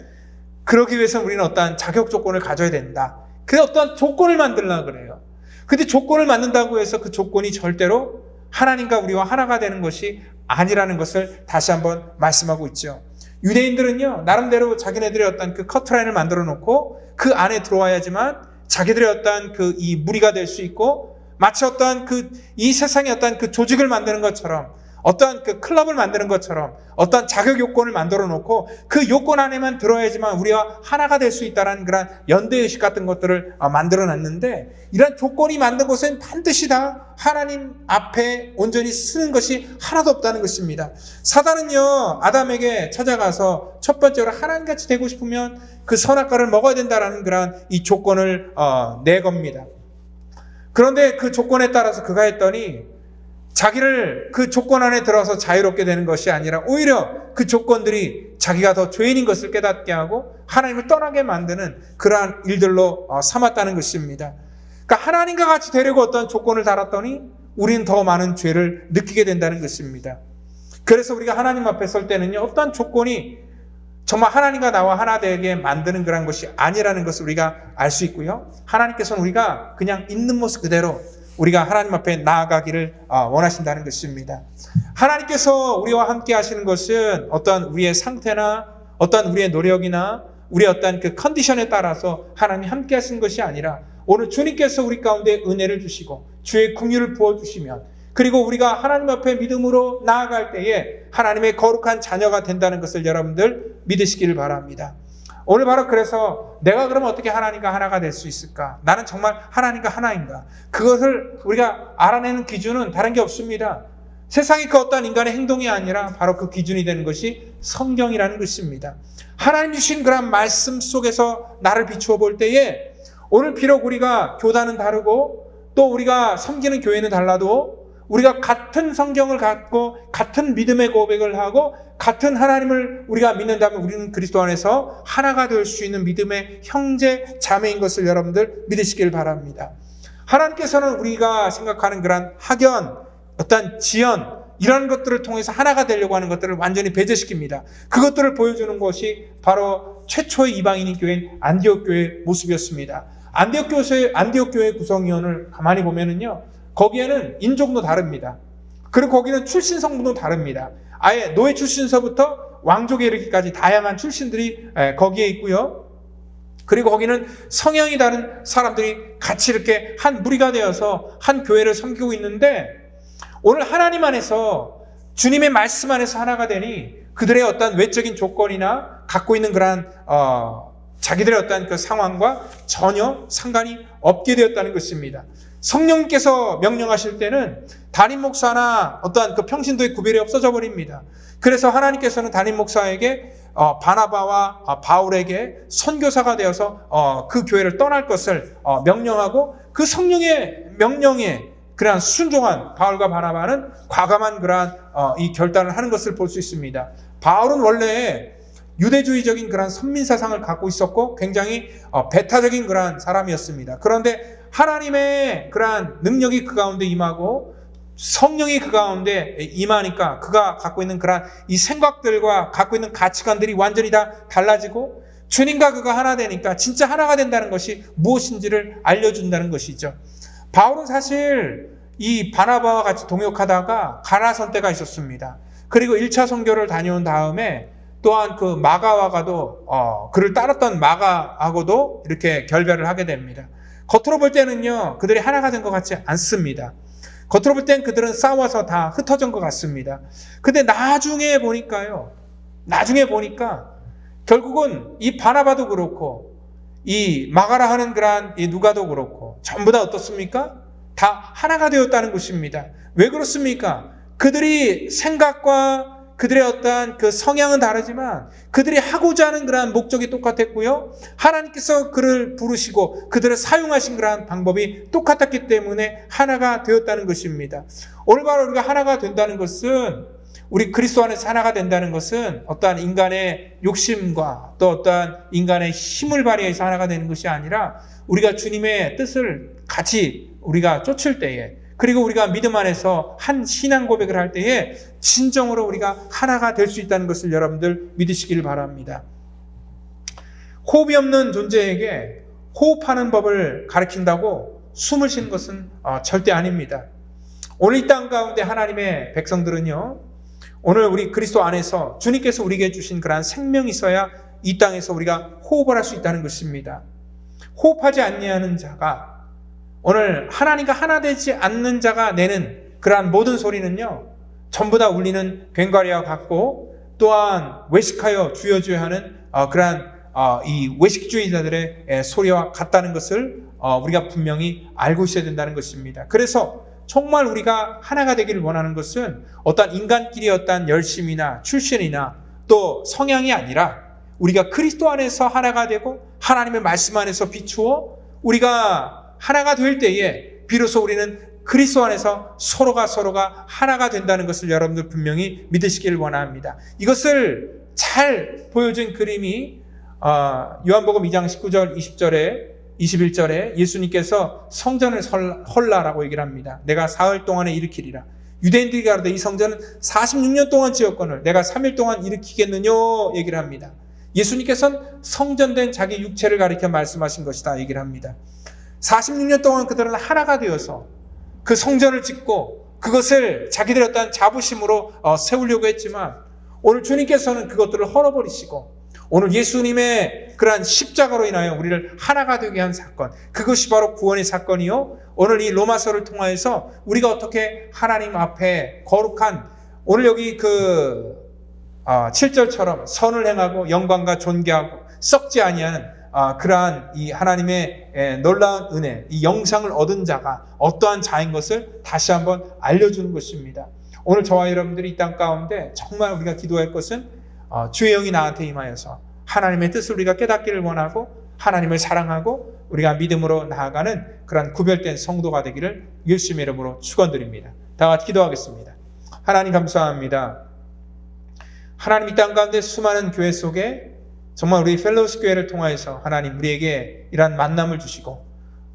그러기 위해서는 우리는 어떠한 자격 조건을 가져야 된다. 그래서 어떠한 조건을 만들려고 그래요. 근데 조건을 만든다고 해서 그 조건이 절대로 하나님과 우리와 하나가 되는 것이 아니라는 것을 다시 한번 말씀하고 있죠. 유대인들은요, 나름대로 자기네들의 어떤 그 커트라인을 만들어 놓고 그 안에 들어와야지만 자기들의 어떤 그 이 무리가 될 수 있고, 마치 어떠한 이 세상의 어떠한 그 조직을 만드는 것처럼, 어떠한 그 클럽을 만드는 것처럼 어떠한 자격 요건을 만들어 놓고 그 요건 안에만 들어야지만 우리와 하나가 될 수 있다는 그런 연대의식 같은 것들을 만들어 놨는데, 이런 조건이 만든 것은 반드시 다 하나님 앞에 온전히 쓰는 것이 하나도 없다는 것입니다. 사단은요, 아담에게 찾아가서 첫 번째로 하나님같이 되고 싶으면 그 선악과를 먹어야 된다는 그런 이 조건을 내겁니다. 그런데 그 조건에 따라서 그가 했더니 자기를 그 조건 안에 들어서 자유롭게 되는 것이 아니라 오히려 그 조건들이 자기가 더 죄인인 것을 깨닫게 하고 하나님을 떠나게 만드는 그러한 일들로 삼았다는 것입니다. 그러니까 하나님과 같이 되려고 어떤 조건을 달았더니 우리는 더 많은 죄를 느끼게 된다는 것입니다. 그래서 우리가 하나님 앞에 설 때는요, 어떤 조건이 정말 하나님과 나와 하나 되게 만드는 그런 것이 아니라는 것을 우리가 알 수 있고요. 하나님께서는 우리가 그냥 있는 모습 그대로 우리가 하나님 앞에 나아가기를 원하신다는 것입니다. 하나님께서 우리와 함께 하시는 것은 어떤 우리의 상태나 어떤 우리의 노력이나 우리의 어떤 그 컨디션에 따라서 하나님이 함께 하시는 것이 아니라 오늘 주님께서 우리 가운데 은혜를 주시고 주의 긍휼을 부어주시면 그리고 우리가 하나님 앞에 믿음으로 나아갈 때에 하나님의 거룩한 자녀가 된다는 것을 여러분들 믿으시기를 바랍니다. 오늘 바로 그래서 내가 그러면 어떻게 하나님과 하나가 될 수 있을까? 나는 정말 하나님과 하나인가? 그것을 우리가 알아내는 기준은 다른 게 없습니다. 세상의 그 어떤 인간의 행동이 아니라 바로 그 기준이 되는 것이 성경이라는 것입니다. 하나님 주신 그런 말씀 속에서 나를 비추어 볼 때에 오늘 비록 우리가 교단은 다르고 또 우리가 섬기는 교회는 달라도 우리가 같은 성경을 갖고 같은 믿음의 고백을 하고 같은 하나님을 우리가 믿는다면 우리는 그리스도 안에서 하나가 될 수 있는 믿음의 형제 자매인 것을 여러분들 믿으시길 바랍니다. 하나님께서는 우리가 생각하는 그런 학연, 어떤 지연 이런 것들을 통해서 하나가 되려고 하는 것들을 완전히 배제시킵니다. 그것들을 보여주는 것이 바로 최초의 이방인인 교회인 안디옥 교회의 모습이었습니다. 안디옥 교회 구성위원을 가만히 보면은요, 거기에는 인종도 다릅니다. 그리고 거기는 출신 성분도 다릅니다. 아예 노예 출신서부터 왕족에 이르기까지 다양한 출신들이 거기에 있고요. 그리고 거기는 성향이 다른 사람들이 같이 이렇게 한 무리가 되어서 한 교회를 섬기고 있는데 오늘 하나님 안에서 주님의 말씀 안에서 하나가 되니 그들의 어떤 외적인 조건이나 갖고 있는 그러한 자기들의 어떤 그 상황과 전혀 상관이 없게 되었다는 것입니다. 성령님께서 명령하실 때는 담임 목사나 어떠한 그 평신도의 구별이 없어져 버립니다. 그래서 하나님께서는 담임 목사에게 바나바와 바울에게 선교사가 되어서 그 교회를 떠날 것을 명령하고 그 성령의 명령에 그러한 순종한 바울과 바나바는 과감한 그러한 이 결단을 하는 것을 볼 수 있습니다. 바울은 원래 유대주의적인 그러한 선민사상을 갖고 있었고 굉장히 배타적인 그러한 사람이었습니다. 그런데 하나님의 그러한 능력이 그 가운데 임하고 성령이 그 가운데 임하니까 그가 갖고 있는 그러한 이 생각들과 갖고 있는 가치관들이 완전히 다 달라지고 주님과 그가 하나 되니까 진짜 하나가 된다는 것이 무엇인지를 알려준다는 것이죠. 바울은 사실 이 바나바와 같이 동역하다가 가나선 때가 있었습니다. 그리고 1차 선교를 다녀온 다음에 또한 그 마가와가도 그를 따랐던 마가하고도 이렇게 결별을 하게 됩니다. 겉으로 볼 때는요, 그들이 하나가 된 것 같지 않습니다. 겉으로 볼 땐 그들은 싸워서 다 흩어진 것 같습니다. 근데 나중에 보니까 결국은 이 바나바도 그렇고 이 마가라 하는 그러한 이 누가도 그렇고 전부 다 어떻습니까? 다 하나가 되었다는 것입니다. 왜 그렇습니까? 그들이 생각과 그들의 어떠한 그 성향은 다르지만 그들이 하고자 하는 그러한 목적이 똑같았고요. 하나님께서 그를 부르시고 그들을 사용하신 그러한 방법이 똑같았기 때문에 하나가 되었다는 것입니다. 오늘 바로 우리가 하나가 된다는 것은 우리 그리스도 안에서 하나가 된다는 것은 어떠한 인간의 욕심과 또 어떠한 인간의 힘을 발휘해서 하나가 되는 것이 아니라 우리가 주님의 뜻을 같이 우리가 쫓을 때에 그리고 우리가 믿음 안에서 한 신앙 고백을 할 때에 진정으로 우리가 하나가 될 수 있다는 것을 여러분들 믿으시길 바랍니다. 호흡이 없는 존재에게 호흡하는 법을 가르친다고 숨을 쉬는 것은 절대 아닙니다. 오늘 이 땅 가운데 하나님의 백성들은요, 오늘 우리 그리스도 안에서 주님께서 우리에게 주신 그러한 생명이 있어야 이 땅에서 우리가 호흡을 할 수 있다는 것입니다. 호흡하지 아니하는 자가 오늘 하나님과 하나 되지 않는 자가 내는 그러한 모든 소리는요, 전부 다 울리는 괭과리와 같고 또한 외식하여 주여 주여 하는 그러한 이 외식주의자들의 소리와 같다는 것을 우리가 분명히 알고 있어야 된다는 것입니다. 그래서 정말 우리가 하나가 되기를 원하는 것은 어떤 인간끼리 어떤 열심이나 출신이나 또 성향이 아니라 우리가 그리스도 안에서 하나가 되고 하나님의 말씀 안에서 비추어 우리가 하나가 될 때에 비로소 우리는 그리스도 안에서 서로가 하나가 된다는 것을 여러분들 분명히 믿으시길 원합니다. 이것을 잘 보여준 그림이 요한복음 2장 19절 20절에 21절에 예수님께서 성전을 헐라라고 얘기를 합니다. 내가 사흘 동안에 일으키리라. 유대인들이 가로되 이 성전은 46년 동안 지었거늘 내가 3일 동안 일으키겠느냐 얘기를 합니다. 예수님께서는 성전된 자기 육체를 가리켜 말씀하신 것이다 얘기를 합니다. 46년 동안 그들은 하나가 되어서 그 성전을 짓고 그것을 자기들의 어떤 자부심으로 세우려고 했지만 오늘 주님께서는 그것들을 헐어버리시고 오늘 예수님의 그러한 십자가로 인하여 우리를 하나가 되게 한 사건, 그것이 바로 구원의 사건이요, 오늘 이 로마서를 통하여서 우리가 어떻게 하나님 앞에 거룩한, 오늘 여기 7절처럼 선을 행하고 영광과 존귀하고 썩지 아니하는 그러한 이 하나님의 놀라운 은혜, 이 영상을 얻은 자가 어떠한 자인 것을 다시 한번 알려주는 것입니다. 오늘 저와 여러분들이 이 땅 가운데 정말 우리가 기도할 것은 주의 영이 나한테 임하여서 하나님의 뜻을 우리가 깨닫기를 원하고 하나님을 사랑하고 우리가 믿음으로 나아가는 그런 구별된 성도가 되기를 예수님의 이름으로 축원드립니다. 다 같이 기도하겠습니다. 하나님 감사합니다. 하나님 이 땅 가운데 수많은 교회 속에 정말 우리 펠로우십 교회를 통하여서 하나님 우리에게 이러한 만남을 주시고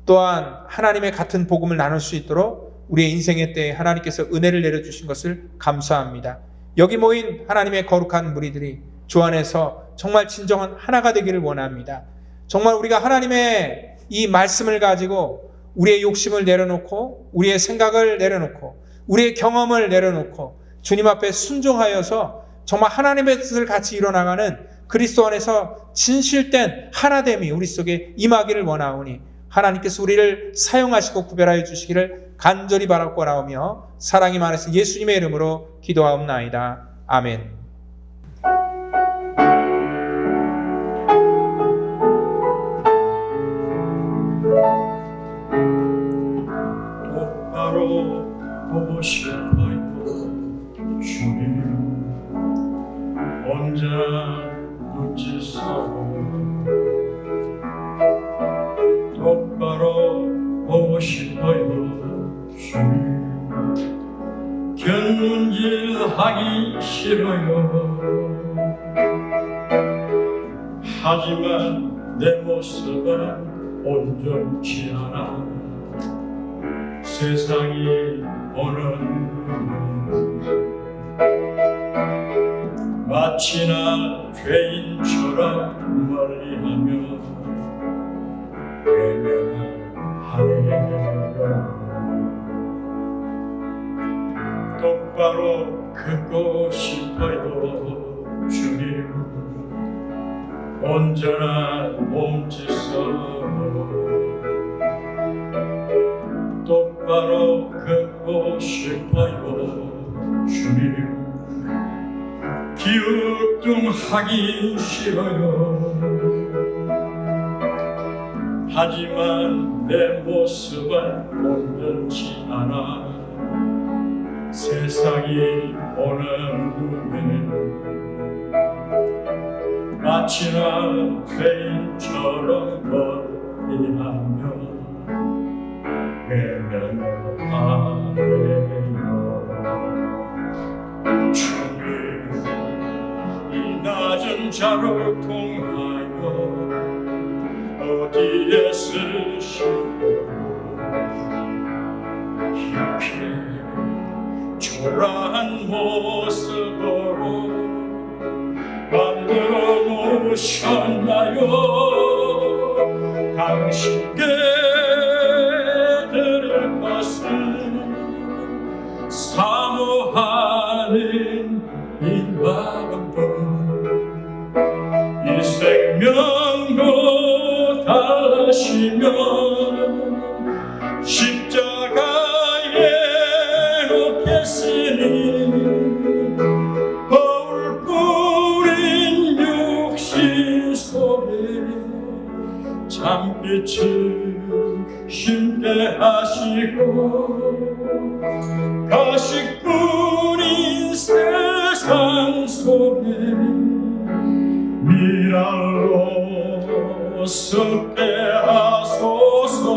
또한 하나님의 같은 복음을 나눌 수 있도록 우리의 인생의 때에 하나님께서 은혜를 내려주신 것을 감사합니다. 여기 모인 하나님의 거룩한 무리들이 주 안에서 정말 진정한 하나가 되기를 원합니다. 정말 우리가 하나님의 이 말씀을 가지고 우리의 욕심을 내려놓고 우리의 생각을 내려놓고 우리의 경험을 내려놓고 주님 앞에 순종하여서 정말 하나님의 뜻을 같이 이뤄나가는 그리스도 안에서 진실된 하나됨이 우리 속에 임하기를 원하오니 하나님께서 우리를 사용하시고 구별하여 주시기를 간절히 바라고 나오며 사랑이 많으신 예수님의 이름으로 기도하옵나이다. 아멘. 똑바로 보고 싶어요 주님 언제나 눈짓으로 똑바로 보고 싶어요 주님 견눈질하기 싫어요 하지만 내 모습은 온전치 않아 세상이 보는 마치나 죄인처럼 멀리하며 외면하네요 똑바로 긋고 싶어요 주님 언제나 몸짓으로 똑바로 긋고 싶어요 주님 기웃뚱하기 싫어요 하지만 내 모습은 온전치 않아 세상이 보는 눈에는 마치나 죄인처럼 멀리하며 외면하네요 주님 이 낮은 자를 통하여 어디에 쓰시고 이렇게 초라한 모습으로 만들어 놓으셨나요 당신께 드릴 것은 사모하는 이 마음뿐 이 생명도 달라시면 십자가에 놓겠으니 거울 뿌린 육신 속에 잠빛을 심게 하시고 가식 뿌린 세상 속에 미랄로 썩게 하소서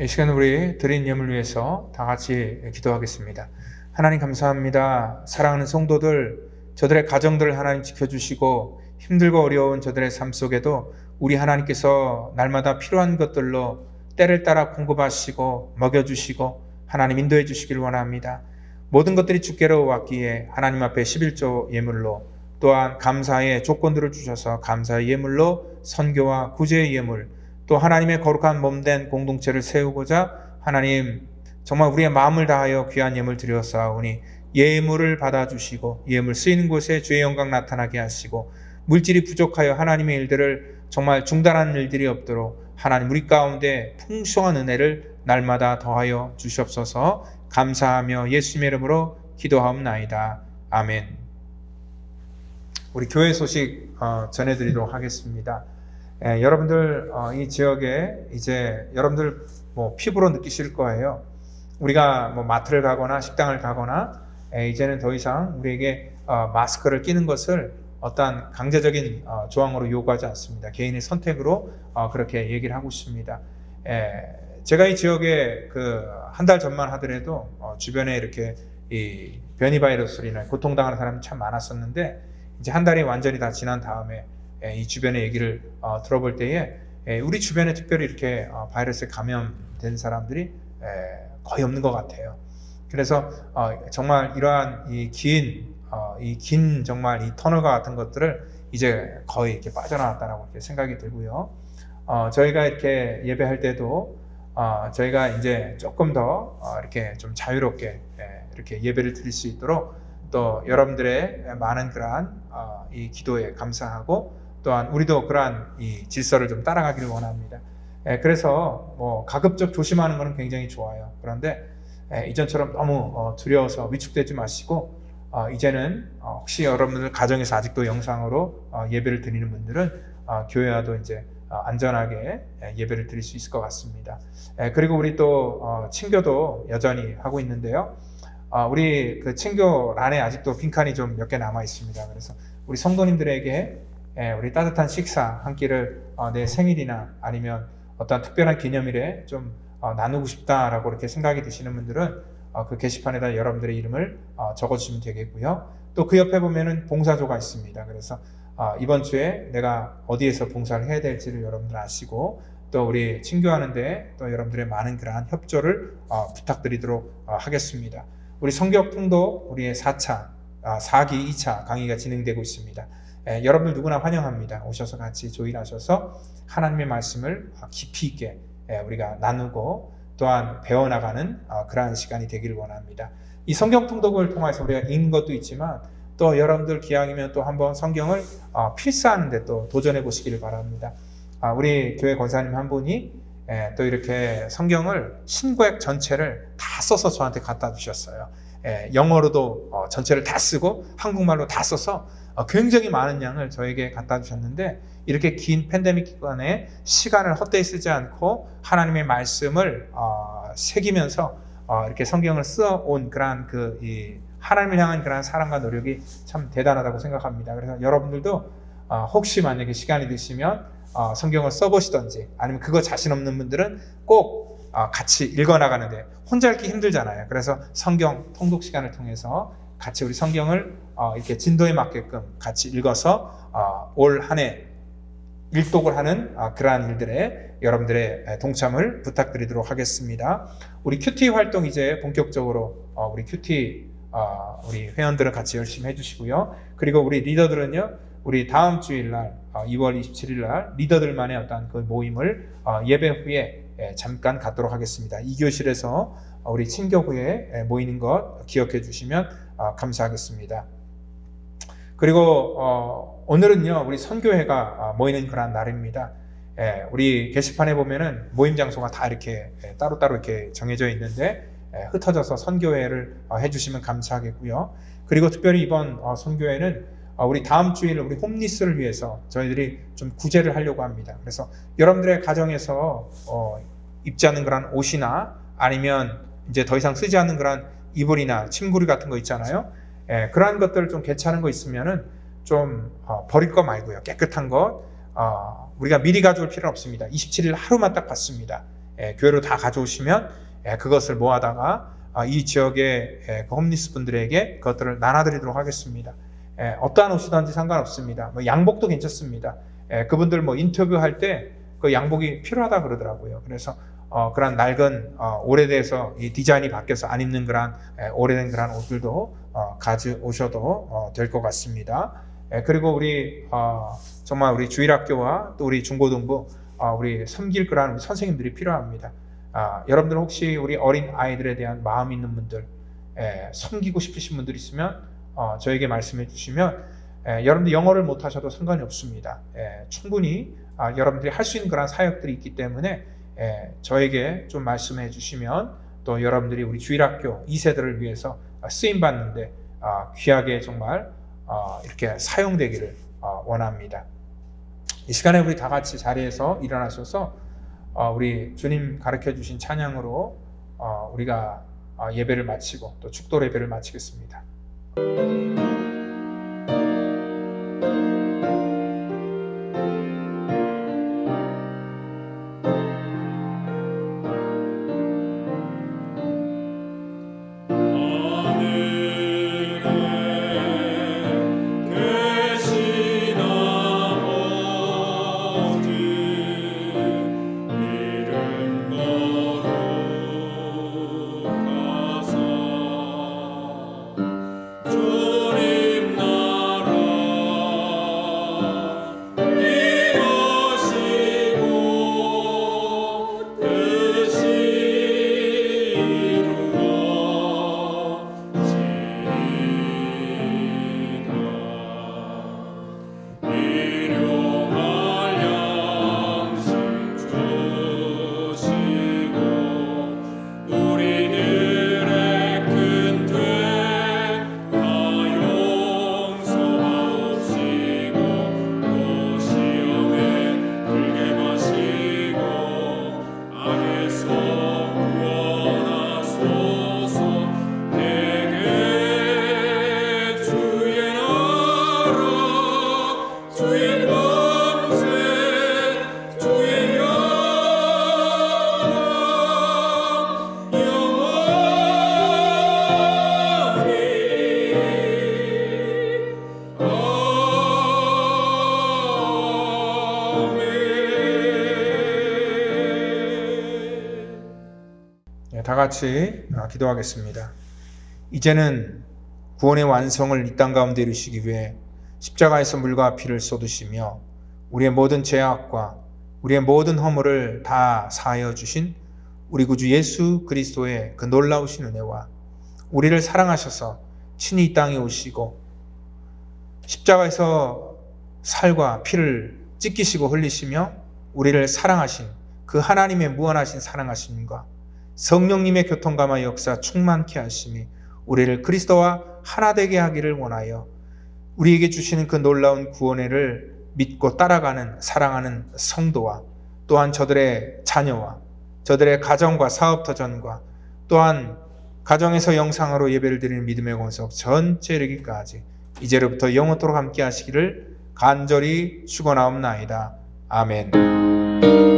이 시간 우리 드린 예물 위해서 다 같이 기도하겠습니다. 하나님 감사합니다. 사랑하는 성도들, 저들의 가정들을 하나님 지켜주시고 힘들고 어려운 저들의 삶 속에도 우리 하나님께서 날마다 필요한 것들로 때를 따라 공급하시고 먹여주시고 하나님 인도해 주시길 원합니다. 모든 것들이 주께로 왔기에 하나님 앞에 11조 예물로, 또한 감사의 조건들을 주셔서 감사의 예물로 선교와 구제의 예물, 또 하나님의 거룩한 몸된 공동체를 세우고자 하나님 정말 우리의 마음을 다하여 귀한 예물 드렸사오니 예물을 받아주시고 예물 쓰이는 곳에 주의 영광 나타나게 하시고 물질이 부족하여 하나님의 일들을 정말 중단하는 일들이 없도록 하나님 우리 가운데 풍성한 은혜를 날마다 더하여 주시옵소서. 감사하며 예수님의 이름으로 기도하옵나이다. 아멘. 우리 교회 소식 전해드리도록 하겠습니다. 여러분들 이 지역에 이제 여러분들 피부로 느끼실 거예요. 우리가 마트를 가거나 식당을 가거나 이제는 더 이상 우리에게 마스크를 끼는 것을 어떠한 강제적인 조항으로 요구하지 않습니다. 개인의 선택으로 그렇게 얘기를 하고 있습니다. 제가 이 지역에 한 달 전만 하더라도 주변에 이렇게 이 변이 바이러스로 인해 고통당하는 사람이 참 많았었는데 이제 한 달이 완전히 다 지난 다음에 이 주변의 얘기를 들어볼 때에 우리 주변에 특별히 이렇게 바이러스에 감염된 사람들이 거의 없는 것 같아요. 그래서 정말 이러한 이 긴 정말 이 터널과 같은 것들을 이제 거의 이렇게 빠져나왔다라고 이렇게 생각이 들고요. 저희가 이렇게 예배할 때도 저희가 이제 조금 더 이렇게 좀 자유롭게 이렇게 예배를 드릴 수 있도록 또 여러분들의 많은 그러한 이 기도에 감사하고 또한 우리도 그러한 이 질서를 좀 따라가기를 원합니다. 그래서 가급적 조심하는 것은 굉장히 좋아요. 그런데 이전처럼 너무 두려워서 위축되지 마시고 이제는 혹시 여러분들 가정에서 아직도 영상으로 예배를 드리는 분들은 교회와도 이제 안전하게 예배를 드릴 수 있을 것 같습니다. 그리고 우리 또 친교도 여전히 하고 있는데요. 우리 그 친교란에 아직도 빈칸이 좀 몇 개 남아 있습니다. 그래서 우리 성도님들에게 우리 따뜻한 식사 한 끼를 내 생일이나 아니면 어떤 특별한 기념일에 좀 나누고 싶다라고 이렇게 생각이 드시는 분들은 그 게시판에다 여러분들의 이름을 적어주시면 되겠고요. 또 그 옆에 보면은 봉사조가 있습니다. 그래서 이번 주에 내가 어디에서 봉사를 해야 될지를 여러분들 아시고 또 우리 친교하는데 또 여러분들의 많은 그러한 협조를 부탁드리도록 하겠습니다. 우리 성격풍도 우리의 4기 2차 강의가 진행되고 있습니다. 여러분들 누구나 환영합니다. 오셔서 같이 조인하셔서 하나님의 말씀을 깊이 있게 우리가 나누고 또한 배워나가는 그러한 시간이 되기를 원합니다. 이 성경 통독을 통해서 우리가 읽는 것도 있지만 또 여러분들 기왕이면 또 한번 성경을 필사하는 데 또 도전해 보시기를 바랍니다. 우리 교회 권사님 한 분이 또 이렇게 성경을 신구약 전체를 다 써서 저한테 갖다 주셨어요. 영어로도 전체를 다 쓰고 한국말로 다 써서 굉장히 많은 양을 저에게 갖다 주셨는데 이렇게 긴 팬데믹 기간에 시간을 헛되이 쓰지 않고 하나님의 말씀을 새기면서 이렇게 성경을 써온 그러한 이 하나님을 향한 그러한 사랑과 노력이 참 대단하다고 생각합니다. 그래서 여러분들도 혹시 만약에 시간이 되시면 성경을 써보시던지 아니면 그거 자신 없는 분들은 꼭 같이 읽어나가는데 혼자 읽기 힘들잖아요. 그래서 성경 통독 시간을 통해서 같이 우리 성경을 이렇게 진도에 맞게끔 같이 읽어서 올 한 해 일독을 하는 그러한 일들에 여러분들의 동참을 부탁드리도록 하겠습니다. 우리 큐티 활동 이제 본격적으로 우리 큐티 우리 회원들은 같이 열심히 해주시고요. 그리고 우리 리더들은요, 우리 다음 주일날 2월 27일날 리더들만의 어떤 그 모임을 예배 후에 잠깐 갖도록 하겠습니다. 2교실에서 우리 친교 후에 모이는 것 기억해 주시면 감사하겠습니다. 그리고 오늘은요, 우리 선교회가 모이는 그런 날입니다. 우리 게시판에 보면은 모임 장소가 다 이렇게 따로따로 이렇게 정해져 있는데 흩어져서 선교회를 해주시면 감사하겠고요. 그리고 특별히 이번 선교회는 우리 다음 주일 우리 홈리스를 위해서 저희들이 좀 구제를 하려고 합니다. 그래서 여러분들의 가정에서 입지 않는 그런 옷이나 아니면 이제 더 이상 쓰지 않는 그런 이불이나 침구리 같은 거 있잖아요. 그러한 것들 좀 괜찮은 거 있으면은 좀 버릴 거 말고요. 깨끗한 것 우리가 미리 가져올 필요는 없습니다. 27일 하루만 딱 받습니다. 교회로 다 가져오시면 그것을 모아다가 이 지역의 그 홈리스 분들에게 그것들을 나눠드리도록 하겠습니다. 어떠한 옷이든지 상관없습니다. 양복도 괜찮습니다. 그분들 인터뷰할 때 그 양복이 필요하다 그러더라고요. 그래서 그런 낡은 오래돼서 이 디자인이 바뀌어서 안 입는 그런 오래된 그런 옷들도 가져오셔도 될 것 같습니다. 그리고 우리 정말 우리 주일학교와 또 우리 중고등부 우리 섬길 그런 우리 선생님들이 필요합니다. 여러분들 혹시 우리 어린 아이들에 대한 마음 있는 분들, 섬기고 싶으신 분들 있으면 저에게 말씀해 주시면 여러분들 영어를 못하셔도 상관이 없습니다. 충분히 여러분들이 할 수 있는 그런 사역들이 있기 때문에 저에게 좀 말씀해 주시면 또 여러분들이 우리 주일학교 2세들을 위해서 쓰임 받는데 귀하게 정말 이렇게 사용되기를 원합니다. 이 시간에 우리 다 같이 자리에서 일어나셔서 우리 주님 가르쳐 주신 찬양으로 우리가 예배를 마치고 또 축도 예배를 마치겠습니다. 다 같이 기도하겠습니다. 이제는 구원의 완성을 이 땅 가운데 이루시기 위해 십자가에서 물과 피를 쏟으시며 우리의 모든 죄악과 우리의 모든 허물을 다 사하여 주신 우리 구주 예수 그리스도의 그 놀라우신 은혜와 우리를 사랑하셔서 친히 이 땅에 오시고 십자가에서 살과 피를 찢기시고 흘리시며 우리를 사랑하신 그 하나님의 무한하신 사랑하심과 성령님의 교통감화 역사 충만케 하심이 우리를 그리스도와 하나 되게 하기를 원하여 우리에게 주시는 그 놀라운 구원을 믿고 따라가는 사랑하는 성도와 또한 저들의 자녀와 저들의 가정과 사업터전과 또한 가정에서 영상으로 예배를 드리는 믿음의 권속 전체 이르기까지 이제로부터 영원토록 함께 하시기를 간절히 축원하옵나이다. 아멘.